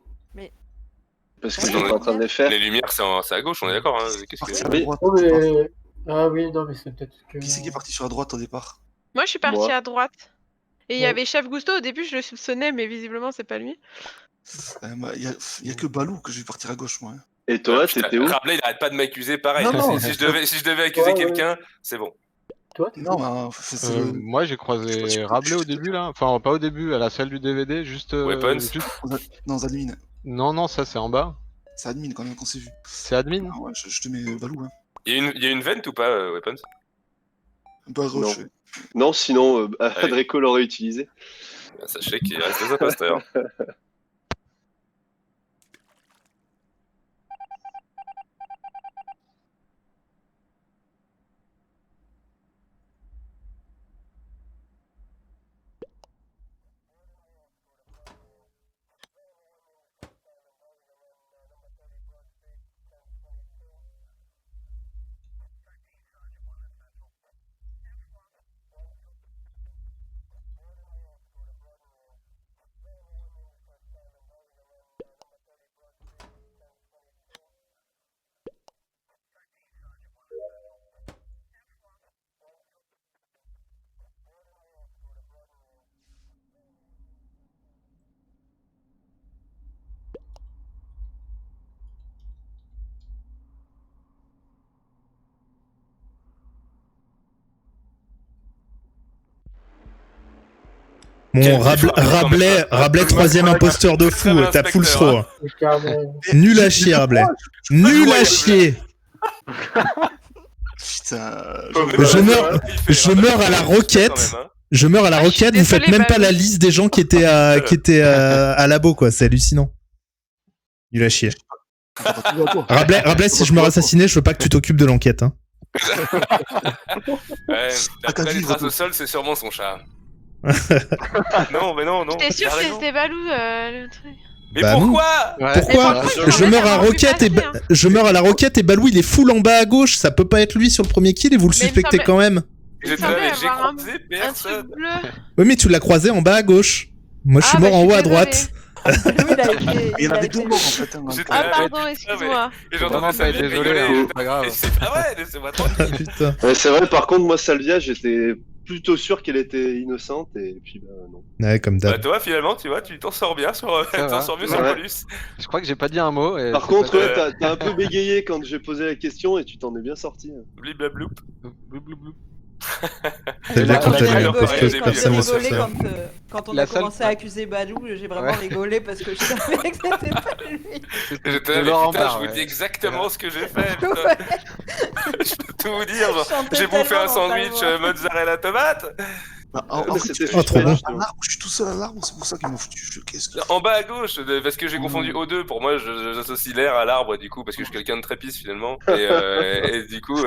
Parce que Ouais, j'étais en train de les faire. Les lumières, c'est à gauche, on est d'accord, hein. Qu'est-ce Parti que... à Oui. droite Oh, au départ. mais... Ah oui, non, mais c'est peut-être que... Qui c'est qui est parti sur la droite au départ? Moi, je suis partie Moi. à droite. Et il y Ouais. avait Chef Gusto, au début, je le soupçonnais, mais visiblement, c'est pas lui. Il y a que Balou que je vais partir à gauche, moi. hein. Et toi, Putain, t'étais où? Rabelais, il arrête pas de m'accuser pareil. Non, non. Si je devais accuser Ouais, quelqu'un, c'est bon. Toi, t'es Non, où? c'est le... Moi j'ai croisé Rabelais au début là, enfin pas au début, à la salle du DVD, juste. Weapons. Dans Admin. Non, ça c'est en bas. C'est Admin quand même qu'on s'est vu. C'est admin. Ah ouais, je te mets Balou. Hein. Il y a une vente ou pas, Weapons? Un peu à gauche. Non. ouais. Non, sinon, Allez. Adrico l'aurait utilisé. Sachez qu'il reste des imposteurs. Bon, Quel kiff, Rabelais, troisième imposteur de fou, t'as full throw. C'est carrément- Nul à chier, Rabelais. Nul à chier. Putain. Je meurs à la roquette. Je meurs à la Ah, je suis roquette, vous faites désolée, même pas Balou. la liste des gens qui étaient à labo, quoi. C'est hallucinant. Nul à chier. Rabelais, si je me rassassinais, je veux pas que tu t'occupes de l'enquête. Hein. Ouais, après les traces au sol, c'est sûrement son chat. Non, mais non. T'es sûr t'as que raison. c'était Balou le truc? Mais Bah, non. pourquoi Pourquoi je meurs à roquette et je meurs à la roquette et Balou il est full en bas à gauche, ça peut pas être lui sur le premier kill et vous le Mais il me suspectez semblait- quand même. Il me J'étais là, semblait mais j'ai avoir croisé un truc personne. bleu. Oui mais tu l'as croisé en bas à gauche. Moi je suis Ah, mort bah, en je haut suis à droite. Lui, il a été. Il y en il a avait été- deux morts en fait. Hein, J'étais Ah là, pardon, mais- excuse-moi. Et Vraiment j'entendais pas Salvia désolé, rigoler. hein, et c'est pas grave. Ah ouais, laissez-moi tranquille. Putain. Ouais, c'est vrai, par contre, moi, Salvia, j'étais plutôt sûr qu'elle était innocente, et puis bah non. Ouais comme Bah d'hab. toi finalement tu vois tu t'en sors bien sur Ça va. sur Ouais. Polus. Je crois que j'ai pas dit un mot. Et Par c'est contre, pas- ouais, t'as un peu bégayé quand j'ai posé la question, et tu t'en es bien sorti. Hein. Bliblablou. Blou, blou, blou. C'est bien quand Quand elle j'ai est rigolé, imposteuse, j'ai personne ne rigolé se fait. Quand on La a seule- commencé à accuser Balou, j'ai vraiment Ouais. rigolé parce que je savais que c'était pas lui. J'étais là, De mais Laurent putain, Barre, je vous ouais. dis exactement ce que j'ai fait. Ouais. Putain. Je peux tout vous dire. Genre, Je chantais j'ai bouffé tellement un dans sandwich ta voix. mozzarella tomate. Bah, mais en fait, c'était Oh, trop bon. à l'arbre, je suis tout seul à l'arbre, c'est pour ça qu'ils m'ont foutu. Qu'est-ce que. En bas à gauche, parce que j'ai confondu O2. Pour moi, j'associe l'air à l'arbre, du coup, parce que je suis quelqu'un de très pisse finalement. Et du coup.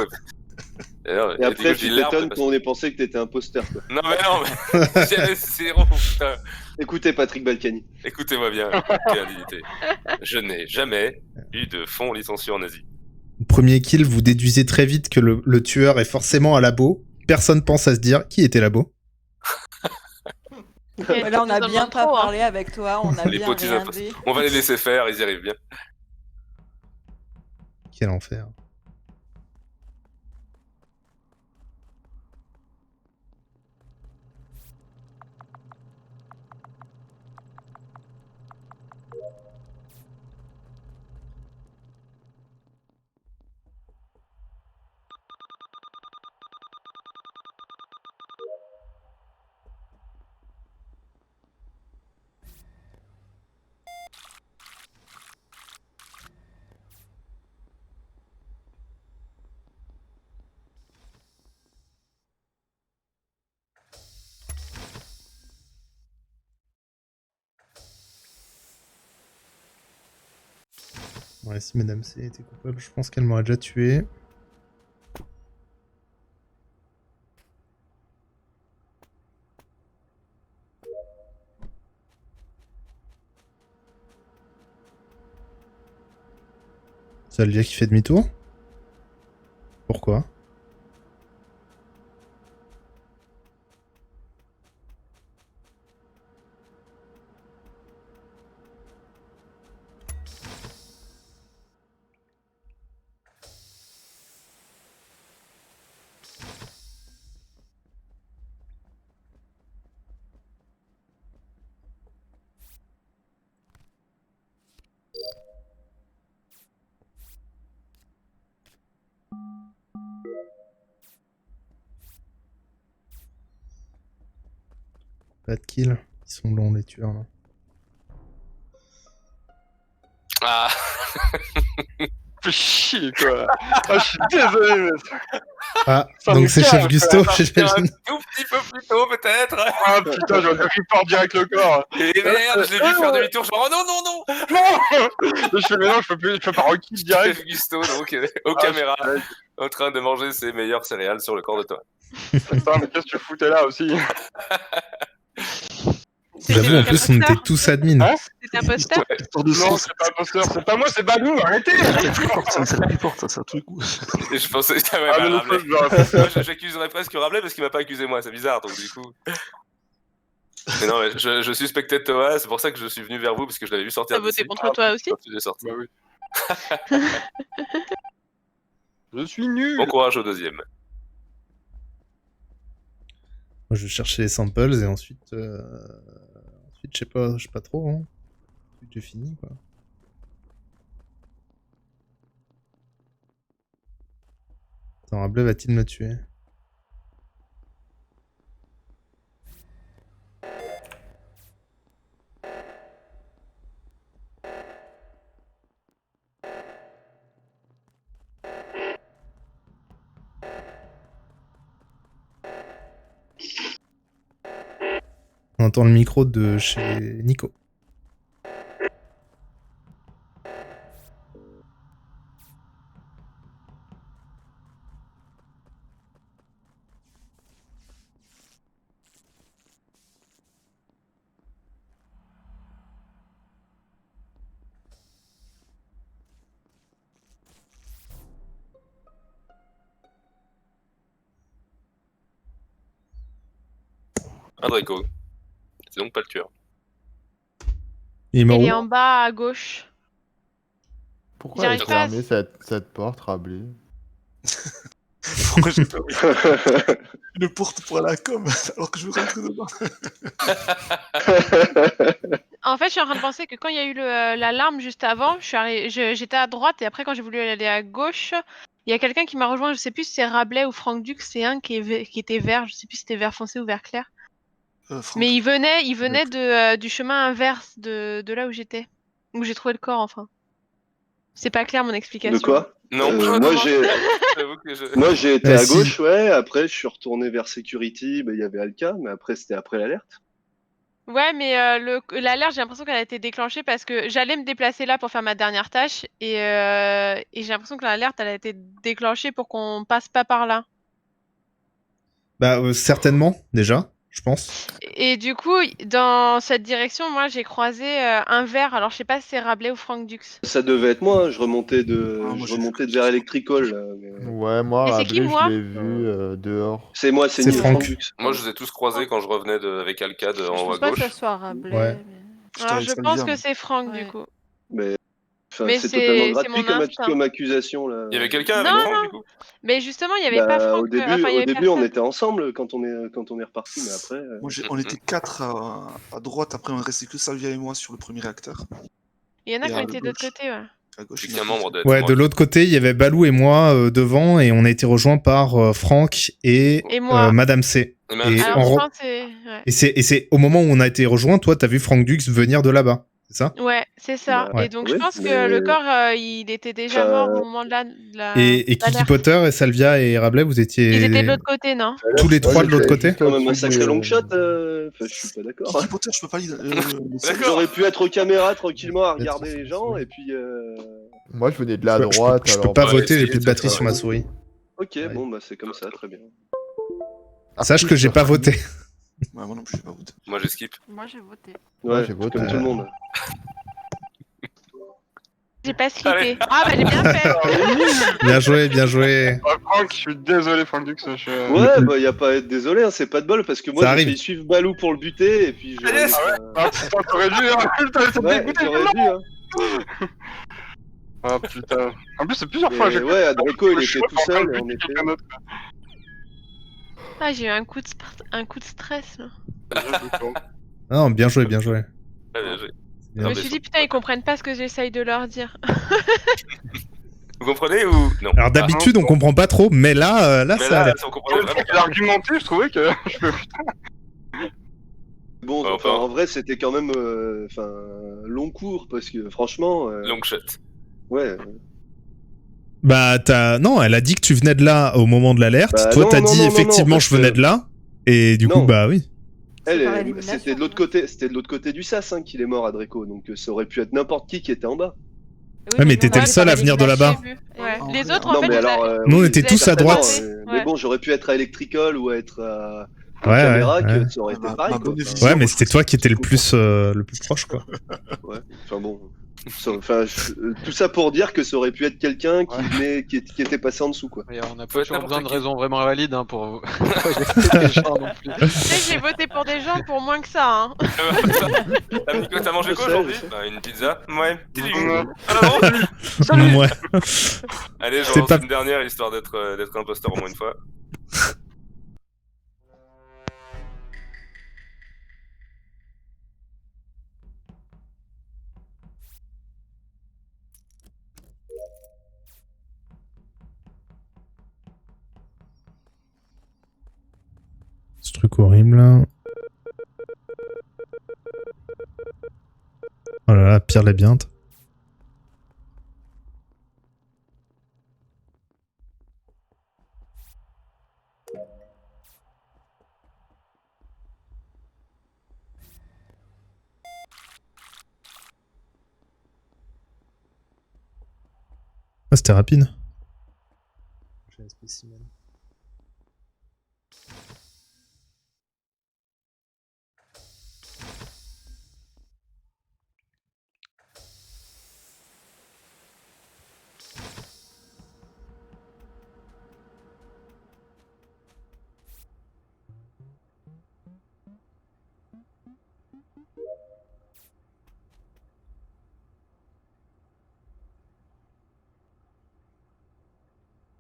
D'ailleurs, Et du coup, après, je dis tu l'arbre t'étonnes parce- qu'on ait pensé que t'étais imposteur, quoi. Non, mais j'avais zéro. Putain. Écoutez, Patrick Balkany. Écoutez-moi bien, écoutez, indignité. Je n'ai jamais eu de fonds licencieux en Asie. Premier kill, vous déduisez très vite que le tueur est forcément à labo. Personne pense à se dire qui était labo. Là, on a bien pas trop, hein. parlé avec toi, on a Les bien petits rien imposteurs. dit. On va les laisser faire, ils y arrivent bien. Quel enfer. Ouais, si Madame C était coupable, je pense qu'elle m'aurait déjà tué. Ça veut dire qu'il fait demi-tour? Pourquoi? Pas de kill. Ils sont longs les tueurs là. Ah. Fais chier, quoi. Ah, je suis désolé, mais... Ah, Ça donc me c'est calme, Chef Gusto, Un j'imagine. tout petit peu plus tôt, peut-être. Ah, putain, j'aurais dû report direct le corps. Et merde, je l'ai vu faire demi-tour, genre, oh non, non, non. Non. Je fais, mais non, je peux pas rekill direct. Chef Gusto, donc, aux Ah, caméras, ouais. en train de manger ses meilleures céréales sur le corps de toi. Putain, mais qu'est-ce que tu foutais là aussi? J'avoue, en plus, on était tous admins. Hein? C'est imposteur? Histoire de Non, sens. c'est pas imposteur, c'est pas moi, c'est Balou, arrêtez! C'est la porte, ça, c'est un truc. Et je pensais, ah ouais, Ah, bah, mais le Rabelais. feu, genre, Moi, j'accuserais presque Rabelais parce qu'il m'a pas accusé moi, c'est bizarre, donc du coup. Mais non, mais je suspectais Thomas, c'est pour ça que je suis venu vers vous parce que je l'avais vu sortir. T'as voté d'ici. contre toi aussi? Quand il est sorti. Bah oui. Je suis nul! Bon courage au deuxième. Moi, je vais chercher les samples et ensuite, ensuite je sais pas trop. Hein. Ensuite, j'ai fini quoi. Attends, Rabelais va-t-il me tuer? On entend le micro de chez Nico. Un Draco. C'est donc pas le tueur. Il est mort Il où est en bas à gauche. Pourquoi elle est J'arrive pas à- fermée cette porte, Rabelais? Pourquoi j'ai une porte pour la com alors que je veux rentrer dedans? En fait, je suis en train de penser que quand il y a eu l'alarme juste avant, j'étais à droite et après, quand j'ai voulu aller à gauche, il y a quelqu'un qui m'a rejoint. Je sais plus si c'est Rabelais ou Franck Dux. C'est un qui était vert. Je sais plus si c'était vert foncé ou vert clair. Franck. Mais il venait du chemin inverse de là où j'étais. Où j'ai trouvé le corps, enfin. C'est pas clair mon explication. De quoi Non, moi j'ai j'avoue que je... moi j'ai été à si. gauche, ouais. Après je suis retourné vers Security, il y avait Alka, mais après c'était après l'alerte. Ouais, mais l'alerte, j'ai l'impression qu'elle a été déclenchée parce que j'allais me déplacer là pour faire ma dernière tâche et j'ai l'impression que l'alerte, elle a été déclenchée pour qu'on passe pas par là. Bah, certainement, déjà, je pense. Et du coup, dans cette direction, moi, j'ai croisé un vert. Alors, je sais pas si c'est Rabelais ou Franck Dux. Ça devait être moi, hein. Je remontais moi, je j'ai remontais fait vers Electrical. Là, mais- Ouais, moi, Et c'est qui, Rabelais, moi je l'ai vu dehors. C'est moi, C'est c'est Franck. Dux. Moi, je les ai tous croisés quand je revenais avec Alcade Je en haut à pense pas que ça gauche. soit Rabelais. Ouais. mais- Alors, avec je Salvia, pense que moi. c'est Franck, du Ouais. coup. Mais enfin, Mais c'est totalement c'est gratuit mon instinct. comme accusation là. Il y avait quelqu'un Non, avec Franck, non. du coup? Mais justement, il y avait pas Bah, Franck. au début, Enfin, il y avait on personne. était ensemble quand on est reparti, mais après. Moi, on était 4 à droite, après on restait que Salvia et moi sur le premier réacteur. Il y en a Et qui à ont été de l'autre gauche. côté, ouais. À gauche, C'est il y qu'un en a membre de la Ouais, team de Rocket. l'autre côté, il y avait Balou et moi devant, et on a été rejoints par Franck et Et moi. Madame C. Et Madame Et, C, Alors, en je re- pense que c'est... Ouais. et c'est au moment où on a été rejoints, toi, t'as vu Franck Dux venir de là-bas, c'est ça? Ouais, c'est ça. Bah, Et donc, oui, je pense que mais- le corps, il était déjà Enfin, mort au moment de Et Kiki l'alerte. Potter et Salvia et Rabelais, vous Ils étaient de étiez l'autre côté, non? tous les trois Moi, de l'autre j'étais côté? juste C'est quand même un au-dessus sacré long du- shot. Enfin, je suis pas d'accord. Kiki Potter, je peux pas lire D'accord. J'aurais pu être aux caméras tranquillement à regarder Peut-être, les gens oui. et puis. Moi, je venais de la Je peux- droite, je peux alors... pas bah, voter, j'ai essayez plus de de batterie faire sur ma souris. Ok, Ouais. bon bah c'est comme ça, très bien. Sache que j'ai pas voté. Ouais, moi non plus, j'ai pas voté. Moi, j'ai skip. Moi j'ai voté. Ouais, j'ai voté. comme tout le monde. J'ai pas Allez. skippé. Ah, bah, j'ai bien fait. Bien joué, bien joué. Oh, Franck, je suis désolé, Franck Dux. Je... Ouais, bah y a pas à être désolé, hein, c'est pas de bol parce que moi Ça j'ai arrive. failli suivre Balou pour le buter et puis j'aurais. Yes. Ah putain, t'aurais dû, hein. Putain, ils sont Ouais, dégoûtés. j'aurais dû, hein. Ah putain. En plus, c'est plusieurs fois. Mais j'ai ouais, Adreco, il le était choix tout en train de seul, buter en effet. quelqu'un d'autre. Ah, j'ai eu un coup de stress, là. Non, bien joué, bien joué. Ouais, bien joué. Je Bien. me suis dit, putain, ils comprennent pas ce que j'essaye de leur dire. Vous comprenez ou non? Alors d'habitude, on comprend pas trop, mais là, Mais ça là, allait. si on comprenait vraiment. L'argumenté, je trouvais que. Je peux... Bon, Ouais, enfin, enfin. en vrai, c'était quand même long cours parce que franchement. Long shot. Ouais. Bah, non, elle a dit que tu venais de là au moment de l'alerte. Bah, Toi, non, t'as non, dit non, non, effectivement, parce je venais que- de là. Et du coup, Non. bah oui. Elle, par elle- élimination, c'était de l'autre côté, du sas hein, qu'il est mort, Adreco. Donc ça aurait pu être n'importe qui était en bas. Oui, Ouais, mais nous, t'étais on le était seul par à venir de élimination. là-bas. J'ai vu. En Ouais. vrai, Les autres, en en Non, fait, mais vous alors. avez- Nous, on oui, était tous à certainement, droite. Mais Ouais. bon, j'aurais pu être à Electrical ou à être à Ouais, Caméra, ouais. ça aurait été Ma pareil. bonne Quoi. vision. Ouais, mais moi, c'était je toi pense qui que étais le c'est plus proche, quoi. Ouais. Enfin bon. Tout ça pour dire que ça aurait pu être quelqu'un qui venait, qui était passé en dessous, quoi. Et on n'a Faut pas être toujours n'importe besoin de qui. raisons vraiment valides hein, pour voter des gens non plus. Tu sais, j'ai voté pour des gens pour moins que ça, hein. Ah, Nico, t'as mangé Je quoi sais, aujourd'hui? je sais. Bah, une pizza. Ouais. Ouais. Ah bon? Ouais. Allez, j'en C'est lance pas- une dernière histoire d'être imposteur au moins une fois. Ce truc horrible, là. Oh là là, pire labyrinthe. Ah, c'était rapide. J'ai un spécimen.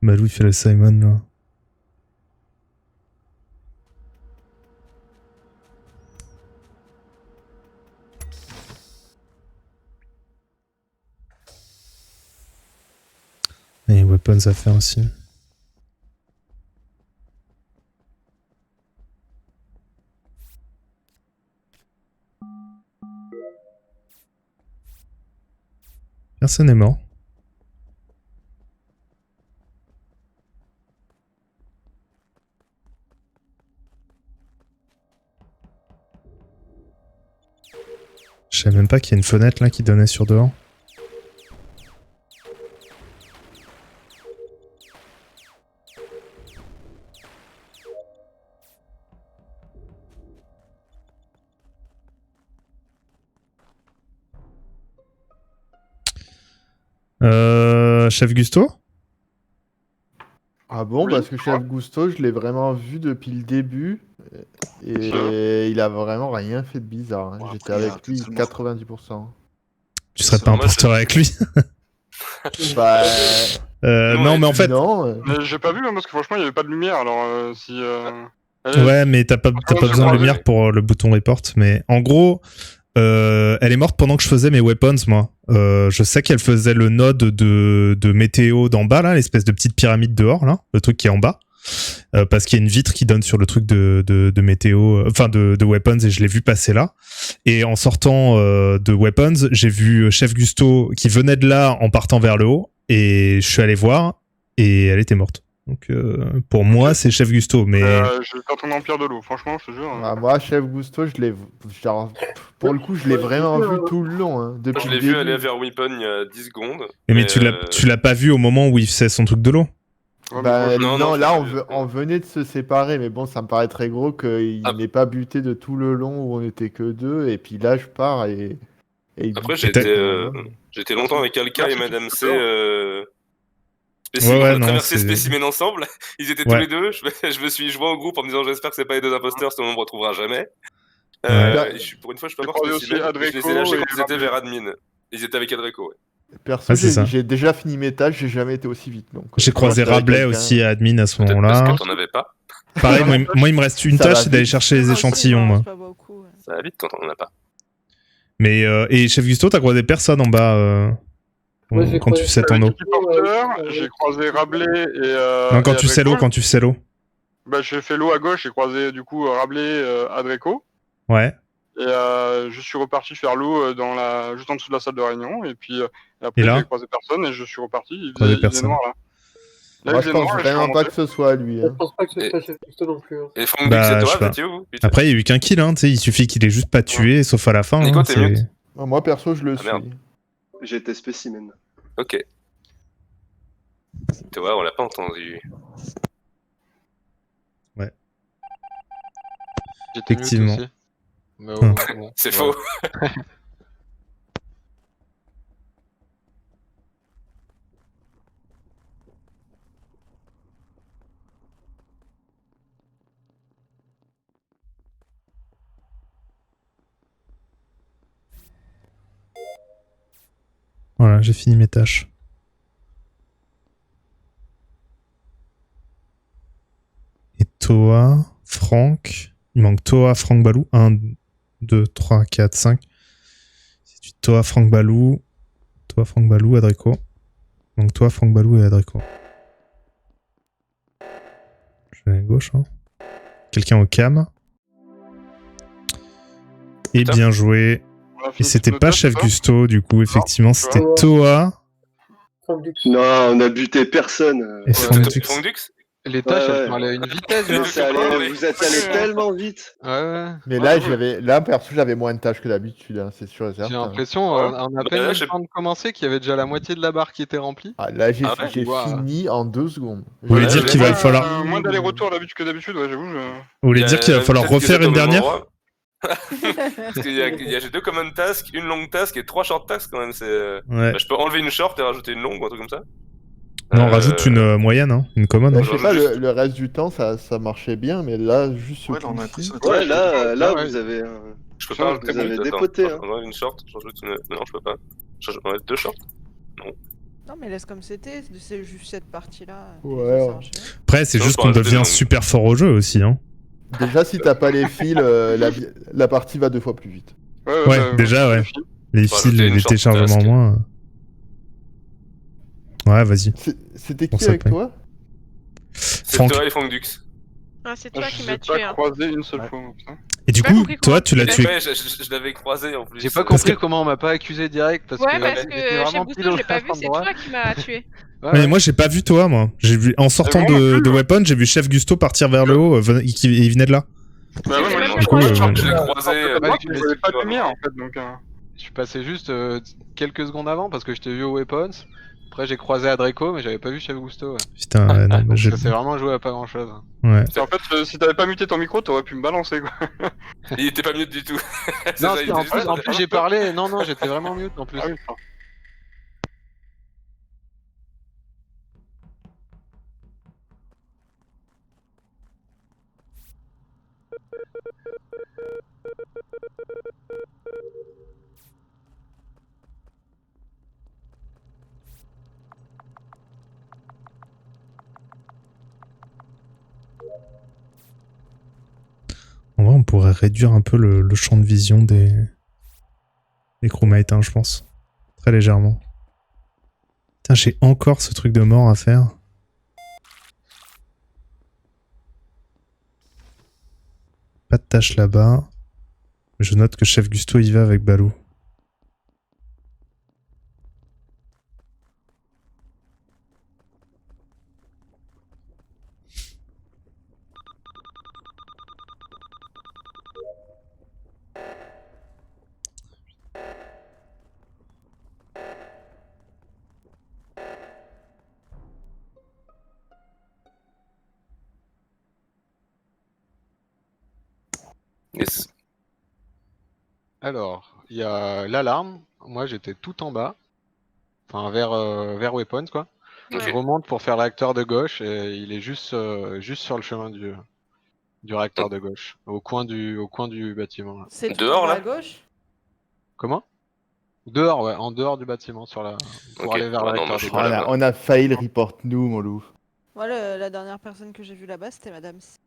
Balou il fait le Simon là. Et weapons à faire aussi. Personne n'est mort. Je savais même pas qu'il y a une fenêtre là qui donnait sur dehors. Chef Gusto? Ah bon, Oui, parce que Chef Gusto, je l'ai vraiment vu depuis le début. Et il a vraiment rien fait de bizarre. Hein. Ouais, J'étais après, avec lui il y a 90%. Tu serais Ça, pas moi, imposteur je- avec lui? Bah, Non, mais en fait. non. Mais j'ai pas vu hein, parce que franchement il y avait pas de lumière alors si. Ouais, mais t'as pas j'ai besoin de croisé, lumière mais- pour le bouton report. Mais en gros, elle est morte pendant que je faisais mes weapons, moi. Je sais qu'elle faisait le node de météo d'en bas, là, l'espèce de petite pyramide dehors, là, le truc qui est en bas. Parce qu'il y a une vitre qui donne sur le truc de météo, enfin de weapons, et je l'ai vu passer là. Et en sortant de weapons, j'ai vu Chef Gusto qui venait de là en partant vers le haut, et je suis allé voir, et elle était morte. Donc pour moi, c'est Chef Gusto, mais J'étais en train d'empire de l'eau, franchement, je te jure. Ah, moi, Chef Gusto, je l'ai. Genre, pour le coup, je l'ai vraiment vu tout le long. Hein, depuis Je le l'ai vu début. aller vers Weapon il y a 10 secondes. mais tu l'as pas vu au moment où il faisait son truc de l'eau? Ouais, mais Bah, moi, Non, non, non, là, je- on venait de se séparer, mais bon, ça me paraît très gros qu'il Ah. n'ait pas buté de tout le long où on était que deux, et puis là, je pars et il Après, bute. j'étais longtemps avec Alka et Merci, Madame C. Christopher. Spécimen, Ouais, on a non, traversé c'est- Spécimen ensemble. Ils étaient Ouais. tous les deux. Je me suis joint au groupe en me disant j'espère que c'est pas les deux imposteurs, sinon on me retrouvera jamais. Pour une fois, je suis pas J'ai mort croisé aussi Spécimen. Je les ai Adreco lâchés et quand ils étaient Rablé. vers Admin. Ils étaient avec Adreco, ouais. Perso, Ah, c'est ça. j'ai déjà fini mes tâches, j'ai jamais été aussi vite. Donc, J'ai croisé j'étais avec Rabelais quelqu'un. aussi à admin à ce Peut-être moment-là. parce que t'en avais pas. Pareil, moi, il me reste une Ça va tâche, c'est d'aller vite. chercher les Moi aussi, échantillons, il m'en moi. reste pas beaucoup, ouais. Ça va vite quand on en a pas. Mais et Chef Gusto, t'as croisé personne en bas Moi, j'ai quand tu croisé fais ton eau. Porteur, j'ai croisé Rablé et. Non, quand et tu sais l'eau, Adreco. quand tu sais l'eau. Bah, j'ai fait l'eau à gauche, j'ai croisé du coup Rablé, Adreco. Ouais. Et je suis reparti faire l'eau juste en dessous de la salle de réunion. Et puis après, Et là j'ai croisé personne et je suis reparti. Il Croisé faisait personne. noir là. Là, Moi, il je faisait pense noir et je suis vraiment pas remonté. que ce soit lui. Je Hein. pense pas que ce Et- soit Chef Gusto non plus. Hein. Et Fangdux Bah, et je toi, sais pas. vous étiez où putain Après, il y a eu qu'un kill, hein, tu sais, il suffit qu'il ait juste pas tué, sauf à la fin. Nico, hein, t'es c'est- mute. Moi, perso, je le Ah, merde. suis. J'étais spécimen. Ok. Tu vois, on l'a pas entendu. J'étais mute Effectivement. aussi. Mais bon, C'est ouais. faux. Voilà, j'ai fini mes tâches. Et Toa, Franck. Il manque Toa, Franck Balou. 1, 2, 3, 4, 5. C'est Toa, Franck Balou. Toa, Franck Balou, Adreco. Donc Toa, Franck Balou et Adreco. Je vais à gauche. Hein. Quelqu'un au cam. Et Putain. bien joué. On a Et fini c'était toutes nos pas tâches, Chef c'est ça Gusto, du coup, effectivement, c'était Ouais. Toa Fangdux. Non, on a buté personne. et C'était Franck Dux. Fangdux Les tâches, Ouais, elles ouais. sont allées à une vitesse. Mais hein. vous êtes allé tellement vite. Ouais. Mais là, perso, j'avais moins de tâches que d'habitude, hein, c'est sûr et J'ai certain. l'impression, Ouais. on a Bah, peine là, eu je- le temps de commencer qu'il y avait déjà la moitié de la barre qui était remplie. Ah, là, j'ai Ah ouais, j'ai ouah. fini en 2 secondes. Vous voulez Ouais, dire ouais, qu'il va ouais. falloir... Moins d'aller-retour que d'habitude, ouais, j'avoue. Vous voulez dire qu'il va falloir refaire une dernière? Parce qu'il j'ai 2 common tasks, une longue task et 3 short tasks quand même. Ouais. Bah, je peux enlever une short et rajouter une longue ou un truc comme ça. Non, on rajoute une moyenne, hein, une common. Là, hein. je sais pas, Juste- le reste du temps, ça marchait bien, mais là, juste ce Ouais, là, on a coup-ci... l'impression d'être Ouais, là, ouais. vous avez. Je peux Ça, pas vous rajouter avez plus, attends. dépoté, hein. J'enlève une short, j'ajoute une. Non, je peux pas. J'enlève 2 shorts. Non, mais laisse comme c'était, c'est juste cette partie-là. Ouais, Ça ouais. marche bien. Après, c'est Non, juste pas qu'on rajouter devient une- super fort au jeu aussi. Hein. Déjà, si t'as pas les fils, la partie va 2 fois plus vite. Ouais, déjà, ouais. Les Faut fils, rajouter une les short téléchargements task. moins. Ouais, vas-y. C'était On qui avec s'appelle. toi? C'est Franck. toi et Fangdux. Ah, c'est toi qui Je m'as l'ai tué. pas Hein. croisé une seule fois. putain. Et du J'ai pas coup, compris toi, comment tu l'as tu tué. Ouais, je l'avais croisé en plus. J'ai pas Parce compris que- comment on m'a pas accusé direct parce Ouais, que parce j'étais que Chef vraiment Gusto, pile au je l'ai pas vu, c'est endroit. toi qui m'as tué. Ouais, Mais ouais. moi, j'ai pas vu toi, moi. J'ai vu en sortant moi non de plus. Weapon, j'ai vu Chef Gusto partir vers le haut, et il venait de là. Bah ouais, J'ai moi, même je pas suis croisé. Je l'ai croisé. Ouais, je voyais pas de lumière en fait, donc. Je suis passé juste quelques secondes avant parce que je t'ai vu au Weapons. Après, j'ai croisé Adreco, mais j'avais pas vu Chef Gusto. Ouais. Putain, ouais, non, bah, Ça s'est vraiment joué à pas grand chose. Ouais. En fait, si t'avais pas muté ton micro, t'aurais pu me balancer quoi. Il était pas mieux du tout. C'est Non, ça, si, il en était juste- plus j'ai parlé. Non, j'étais vraiment mute en plus. Ah oui, En vrai, on pourrait réduire un peu le champ de vision des crewmates, hein, je pense. Très légèrement. Putain, j'ai encore ce truc de mort à faire. Pas de tâche là-bas. Je note que Chef Gusto y va avec Balou. Yes. Alors, il y a l'alarme. Moi, j'étais tout en bas. Enfin, vers Weapons, quoi. Ok. Je remonte pour faire le réacteur de gauche et il est juste sur le chemin du réacteur de gauche. Au coin du bâtiment. Là. C'est tout Dehors, en bas là à gauche. Comment? Dehors, ouais. En dehors du bâtiment, pour Ok. aller vers Ouais, le non, moi, réacteur je de suis gauche. pas là-bas. On a failli le report nous, mon loup. Moi, la dernière personne que j'ai vue là-bas, c'était Madame C.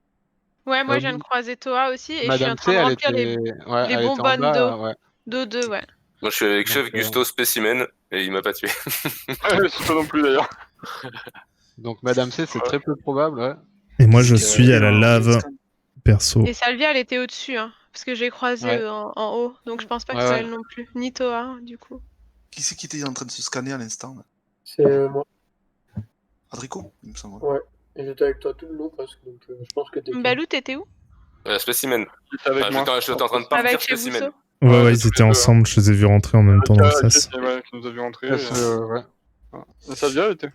Ouais, moi je viens de croiser Toa aussi et je suis Madame en train C, de elle remplir était... ouais, les elle était en bonbonnes bas, d'eau. ouais. D'eau 2, ouais. Moi, je suis avec Donc, Chef Gusto Spécimen et il m'a pas tué. ouais, c'est pas non plus d'ailleurs. Donc Madame C, c'est très peu probable, ouais. Et moi, je Donc, suis à la lave, perso. Et Salvia, elle était au-dessus, hein. Parce que j'ai croisé Ouais. en haut. Donc je pense pas que Ouais, c'est ouais. elle non plus. Ni Toa, du coup. Qui c'est qui était en train de se scanner à l'instant là? C'est moi. Adrico, il me semble. Ouais. Et j'étais avec toi tout le long presque, donc je pense que t'es. Balou, t'étais où? Spécimen. J'étais avec moi. J'étais en train de partir Avec Chef Spécimen. Gusto? Ouais, Ouais, ouais, c'est ils tous étaient les deux, ensemble, je les ai vus rentrer en même temps dans le sas. Qui nous a vu entrer. Ouais. Et Salvia était.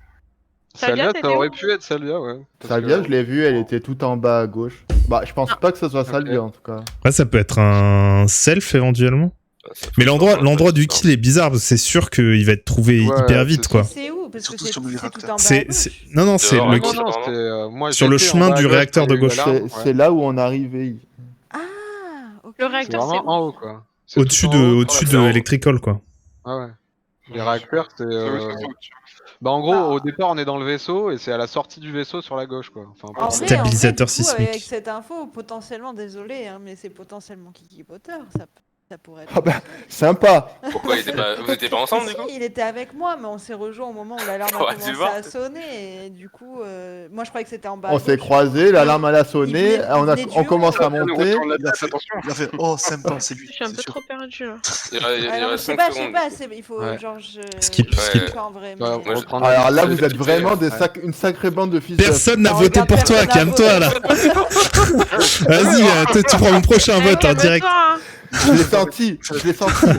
Salvia, Salvia, t'étais ça aurait où? pu être Salvia, ouais. Parce Salvia, que- je l'ai vue, elle était tout en bas à gauche. Bah, je pense pas que ce soit Salvia en tout cas. Après, ça peut être un self éventuellement. Mais l'endroit du kill est bizarre, parce que c'est sûr qu'il va être trouvé Ouais, hyper c'est vite, sûr. quoi. C'est où? Parce que Surtout c'est sur le tout réacteur. en bas à C'est, gauche. non, c'est Dehors, le, à gauche. Non, c'était... moi, Sur le j'étais chemin en bas à du gauche réacteur quand de il y a eu gauche. l'alarme, C'est là où on arrivait. Ah, ok. Le C'est réacteur, c'est vraiment où? en haut, quoi. C'est au-dessus tout en haut, au-dessus c'est de en haut. Electrical, quoi. Ah ouais. Les réacteurs, c'est... C'est où, c'est au-dessus. Bah en gros, Ah. au départ, on est dans le vaisseau et c'est à la sortie du vaisseau sur la gauche, quoi. Enfin, En vrai, Stabilisateur du coup, sismique. avec cette info, potentiellement, désolé, hein, mais c'est potentiellement Kiki Potter. Ça... Ça pourrait être. Ah bah, sympa. Pourquoi vous étiez pas ensemble du Si, coup? il était avec moi, mais on s'est rejoints au moment où l'alarme a Ouais, tu commencé vois. à sonner. Et du coup, moi je croyais que c'était en bas. On à s'est gauche. croisés, l'alarme elle a Il sonné, venait- on, il venait du on commence haut. à Ça vient de monter. retourner la Il a tête, fait, attention. il a fait oh sympa, c'est lui. Je suis un c'est peu sûr. trop perdu là. Il Ah, non, mais reste je sais 5 pas, secondes. il faut Ouais. genre je. Skip, je skip. sais pas en vrai, Tu vas mais. Moi, je- reprendre Alors là, je- vous je- êtes je- vraiment ouais. une sacrée bande de fils de... Personne n'a Non, voté regarde, pour toi, personne n'a calme-toi là. voté. Vas-y, tu prends mon prochain vote en direct. Calme-toi, hein. Je l'ai senti, je l'ai senti. Là,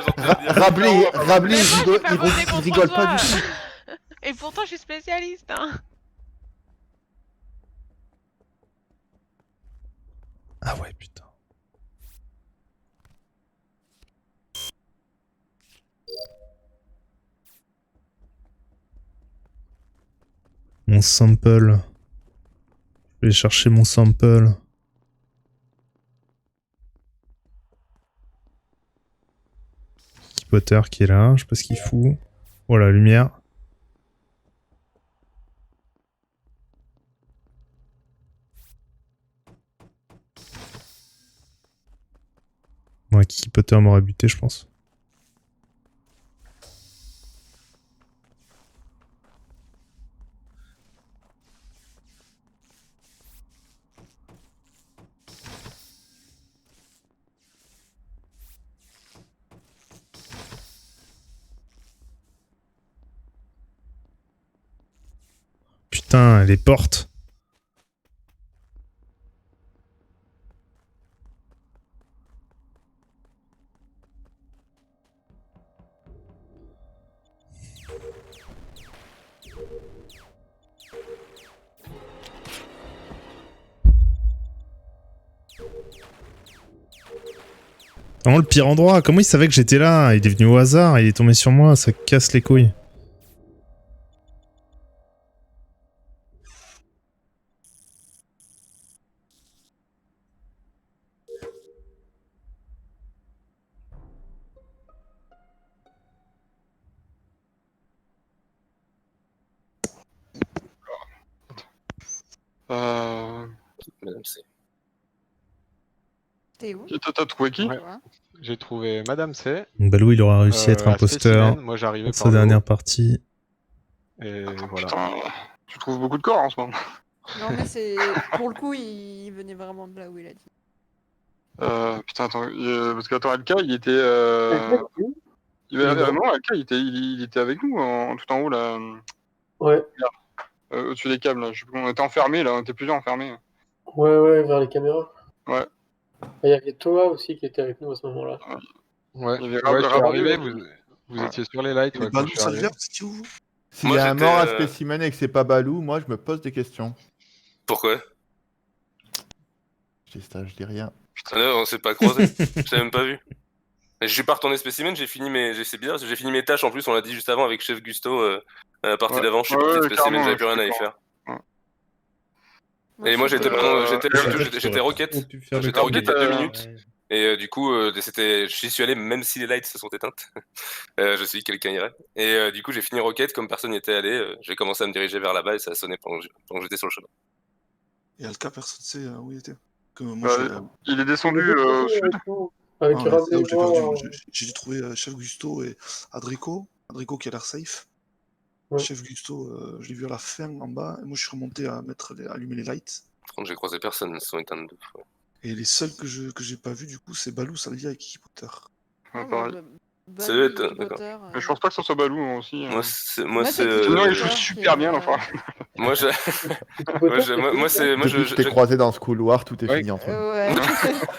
j'entends dire. Rabelais, Mais moi, j'ai pas il voté contre rigole pas toi. du tout. Et pourtant, je suis spécialiste. Hein. Ah ouais, putain. Mon sample. Je vais aller chercher mon sample. Potter qui est là, je sais pas ce qu'il fout. Oh la lumière. Ouais, Kiki Potter m'aurait buté, je pense. Putain, les portes. Vraiment le pire endroit. Comment il savait que j'étais là? Il est venu au hasard, il est tombé sur moi, ça casse les couilles. Madame C. T'es où? T'as trouvé qui? Ouais. J'ai trouvé Madame C. Donc Balou, il aura réussi à être à imposteur Spécimen. Moi, j'arrivais pour par sa le haut. dernière partie. Et voilà. Putain, tu trouves beaucoup de corps en ce moment. Non, mais c'est. Pour le coup, il venait vraiment de là où il a dit. Putain, attends, parce qu'attends, LK, il était. Non. Non, LK, il était avec nous, tout en haut, là. Ouais, Au-dessus des câbles, là. Je sais plus, on était enfermés, là. On était plusieurs enfermés. ouais, vers les caméras. Ouais. Il y avait toi aussi qui était avec nous à ce moment-là. Ouais, Il y avait ouais, je suis Rabat, arrivé, lui. vous étiez sur les lights Et ouais, quand Balou je suis arrivé. Salvia, c'est qui vous? S'il Moi, y a un j'étais, mort à spécimen et que c'est pas Balou, moi je me pose des questions. Pourquoi? Je dis rien. Ah non, on s'est pas croisés. Je t'ai même pas vu. Et je suis pas retourné spécimen, c'est bizarre parce que j'ai fini mes tâches en plus, on l'a dit juste avant avec Chef Gusto. À la partie Ouais. d'avant, je suis Ouais, parti de ouais, spécimen, carrément, j'avais plus je rien à y suis faire. Moi, Et moi j'étais- j'étais pardon, ouais, j'étais Rocket. J'étais Rocket il y a 2 minutes. Et du coup, j'y suis allé même si les lights se sont éteintes. Je suis quelqu'un irait. Et du coup, j'ai fini Rocket, comme personne n'y était allé. J'ai commencé à me diriger vers là-bas et ça a sonné pendant que j'étais sur le chemin. Et Alka, personne sait où il était. Que moi, Bah, il est descendu Il était au avec sud. nous, avec Ah ouais, Rav c'est là où et j'ai moi, perdu. J'ai dû trouver Chef Gusto et Adrico. Adrico qui a l'air safe. Ouais. Chef Gusto, je l'ai vu à la fin en bas. Et moi, je suis remonté à allumer les lights. Par contre, j'ai croisé personne, elles se sont éteintes 2 fois. Et les seuls que j'ai pas vu, du coup, c'est Balou, Salvia et Kiki Potter. Ouais, Ah, pareil. Ça Balou, doit être, Kiki d'accord. Potter, Mais je pense pas que ce soit Balou hein, aussi. Moi, c'est. Moi, c'est Kiki Sinon, il Potter joue qui super est, bien, l'enfant. Moi, je. Moi, c'est. Moi, Depuis que je t'ai croisé dans ce couloir, tout est Ouais. fini entre nous. Ouais.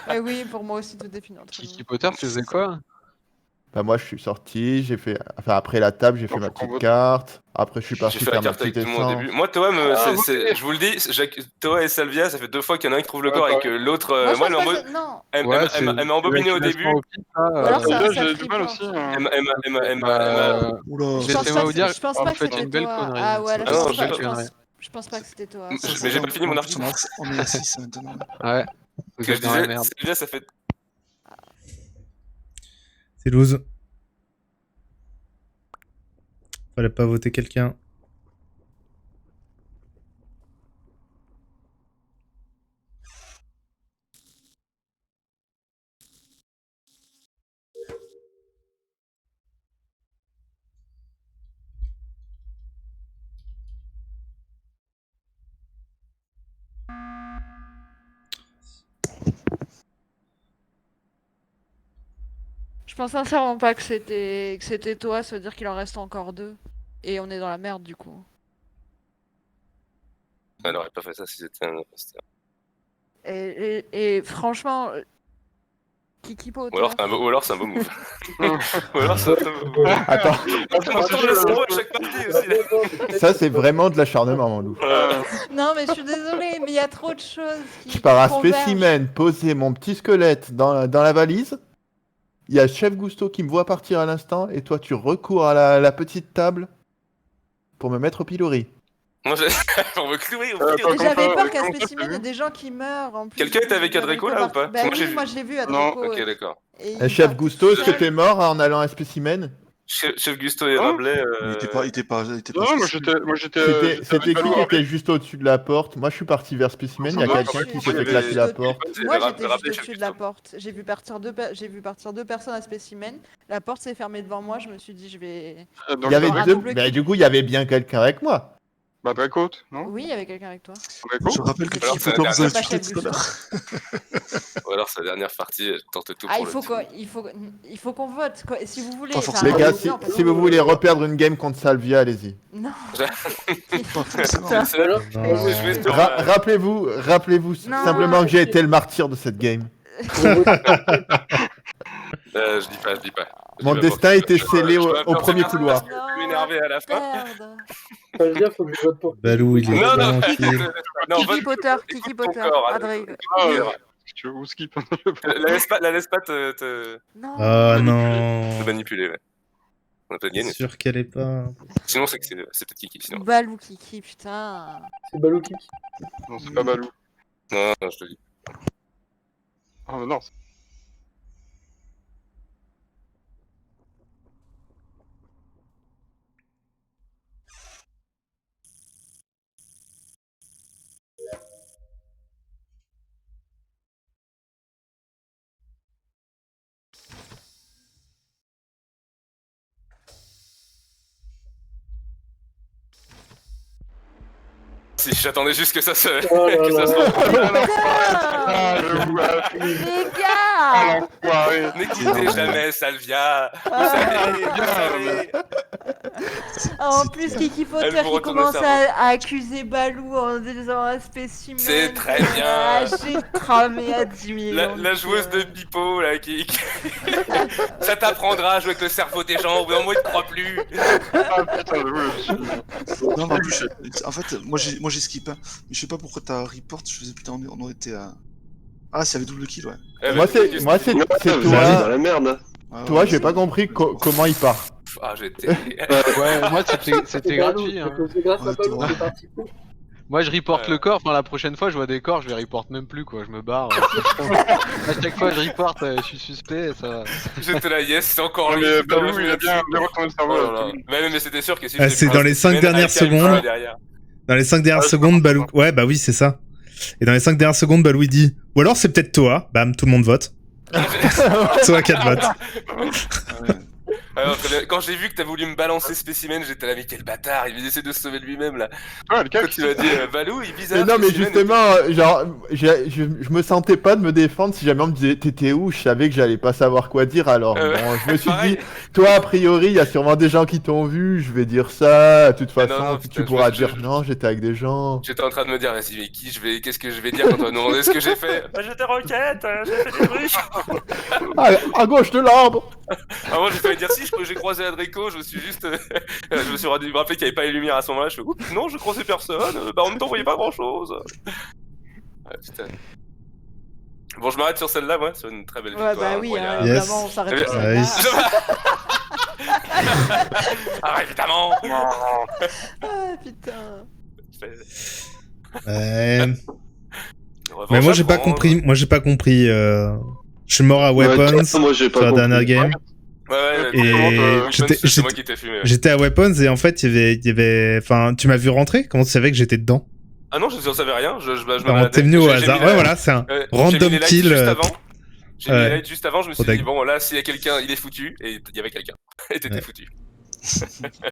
Ouais, oui, pour moi aussi, tout est fini entre Kiki nous. Potter, tu faisais quoi? Bah moi je suis sorti, j'ai fait... Enfin après la table, j'ai fait ma faut qu'on petite vote. carte. Après je suis J'ai parti fait la faire ma carte avec petite tout le monde au essence. début. Moi, Toa, Ah, je vous le dis, Toa et Salvia, ça fait 2 fois qu'il y en a un qui trouve le Ouais, corps et pareil. que l'autre. Moi, je Moi, pense elle pas m'a que... Non. Ouais, elle m'a embobiné au début. Au pif, là, Ou alors ça, Là, ça j'ai du mal triporte. aussi. Oula, Laissez-moi vous dire, Je pense pas vous que faites c'était une belle toi. connerie. Ah ouais, là, Ah non, je pense pas que c'était toi. Mais j'ai pas fini mon En plus, argument. on est à 6 maintenant. Ouais. Vous Que je êtes dans la disais, merde. Salvia, ça fait. C'est loose. Fallait pas voter quelqu'un. Je pense sincèrement pas que c'était toi, ça veut dire qu'il en reste encore 2. Et on est dans la merde du coup. Elle aurait pas fait ça si c'était un imposteur. Et franchement, Kiki Potter. Ou alors c'est un beau move. Ou alors c'est un beau move. Attends, On change le cerveau à chaque partie aussi. Là. ça c'est vraiment de l'acharnement, Mandou. Non mais je suis désolée, mais il y a trop de choses qui Je pars à convergent. spécimen, poser mon petit squelette dans la valise. Il y a Chef Gusto qui me voit partir à l'instant, et toi tu recours à la petite table pour me mettre au pilori. Moi, on me clouer au Par pilori. contre, J'avais peur qu'à comment t'as spécimen, il y a vu des gens qui meurent en plus. Quelqu'un était avec Adreco, là, ou pas? Bah Moi, j'ai oui, vu. moi je l'ai vu, Non, Adreco. Ok, d'accord. Et il Chef part Gusto, tout est-ce que seul. t'es mort en allant à spécimen? Chef Gusto et Hein Rabelais. Il était pas. Non, moi j'étais. C'était qui qui était juste au-dessus de la porte? Moi je suis parti vers spécimen, il y a Moi, quelqu'un je qui suis- s'est fait claquer la porte. Moi j'étais juste au-dessus de la porte. J'ai vu partir deux personnes à spécimen. La porte s'est fermée devant moi. Je me suis dit je vais. Il y avait un deux, double mais kill. du coup il y avait bien quelqu'un avec moi. Bah, Draco, non? Oui, il y avait quelqu'un avec toi. Draco? Je rappelle que Alors, Kiki c'est Potter la vous a dernière insulté tout à l'heure. Ou alors sa dernière partie, elle tente tout Ah, pour il le faut team. quoi il faut qu'on vote quoi. Et si vous voulez. Pas enfin, forcément. Les gars, non, si, pas si vous voulez reperdre une game contre Salvia, allez-y. Non. Pas forcément. C'est là- Alors, Non. je vais sur, Rappelez-vous Non. simplement que j'ai été le martyr de cette game. je dis pas. Je Mon dis pas destin pour- était je- scellé je au vais faire premier ça, couloir. Je vais m'énerver à la fin. Merde. Salvia, faut que je vote pour. Balou, il est Non, non, tranquille. non, Kiki vote- Potter, écoute Kiki ton Potter, corps, Adrien. Ah, Oui. tu veux ou skip? La laisse pas te Non. Ah non. manipuler, ouais. On a pas de C'est gagner. sûr qu'elle est pas. Sinon, c'est que c'est peut-être Kiki, sinon. Balou Kiki, putain. C'est Balou Kiki. Non, c'est pas Balou. Non, je te dis. Ah, mais non. Si, j'attendais juste que ça se. Oh là que ça se... Ah, je vois. Les Ah, gars. l'enfoiré. N'écoutez jamais Salvia. Vous savez. En plus, Kiki Potter Elle vous qui retourne le commence cerveau. à accuser Balou en disant un spécimen. C'est très bien. Ah, j'ai cramé à 10 millions. La joueuse de Pipo, là, qui... Ça t'apprendra à jouer avec le cerveau des gens, au bout d'un moment, ils te croient plus. Ah, putain, je suis. Non, mais en fait, moi j'ai skip, hein. Mais je sais pas pourquoi t'as report. Je faisais putain, on aurait été à. Ah, c'est avec double kill, ouais. Moi c'est Vous êtes dans toi. la merde. Ah, Toi, ouais, j'ai pas compris comment il part. Ah, j'étais. Ouais, moi c'était C'est Balou, gratuit. Hein. c'est grâce à Ouais, Balou toi. qui est parti. Moi je reporte Ouais. le corps, enfin la prochaine fois je vois des corps, je les reporte même plus quoi, je me barre. À chaque fois je reporte, je suis suspect, ça va. J'étais là, yes, c'est encore lui. Mais putain, Balou, je il vais a bien là-dessus. retourné le Oh là cerveau. là. Là, tout. Mais c'était sûr que si Ah, j'étais c'est pris dans un les 5 spécimen, dernières Alka, il me secondes. ferait derrière. Dans les 5 dernières Ah, je secondes, comprends. Balou. Ouais, bah oui, c'est ça. Et dans les 5 dernières secondes, Balou il dit. Ou alors c'est peut-être toi. Bam, tout le monde vote. Soit 4 votes. Alors, très bien. Quand j'ai vu que t'as voulu me balancer spécimen, j'étais là, mais quel bâtard, il essaie de se sauver de lui-même là. Ouais, le Quand cas, tu m'as dit Balou, il est bizarre. Mais non, mais Spécimen, justement, genre, je me sentais pas de me défendre si jamais on me disait t'étais où, je savais que j'allais pas savoir quoi dire alors. Ouais. Bon, je me suis Pareil. dit, toi, a priori, il y a sûrement des gens qui t'ont vu, je vais dire ça, de toute Mais façon, non, tu putain, pourras je- dire non, j'étais avec des gens. J'étais en train de me dire, vas-y, mais qu'est-ce que je vais dire quand on va nous demander ce que j'ai fait? Bah, j'étais requête, j'ai fait des trucs. Ah, à gauche de l'arbre. Ah, moi, j'ai failli dire si, j'ai croisé Adrico, je me suis juste. Je me suis rappelé qu'il n'y avait pas les lumières à ce moment-là. Je fais, oups, non, je croisais personne. Bah, en même temps, on voyait pas grand-chose. Ouais, putain. Bon, je m'arrête sur celle-là, moi, sur une très belle Ouais, victoire. bah oui, hein, incroyable. Yes. évidemment, on s'arrête Eh sur bien, celle-là. Ah, évidemment. Ah, putain. Ouais. Revanche Mais moi à j'ai pas prendre. compris. Moi j'ai pas compris. Je suis mort à Weapons Moi j'ai sur pas la compris. dernière game. Ouais, Et j'étais. j'étais- C'est moi qui t'ai fumé. Ouais. J'étais à Weapons et en fait il y avait. Enfin, tu m'as vu rentrer. Comment tu savais que j'étais dedans? Ah non, je savais rien. Je me Alors, baladais. t'es venu au J'ai hasard. mis Ouais, la- voilà, c'est un j'ai random mis les lights kill. Juste avant. J'ai mis ouais. les lights juste avant, je me suis Trop dit, deg. bon, là, s'il y a quelqu'un, il est foutu. Et il y avait quelqu'un. Et t'étais Ouais. foutu.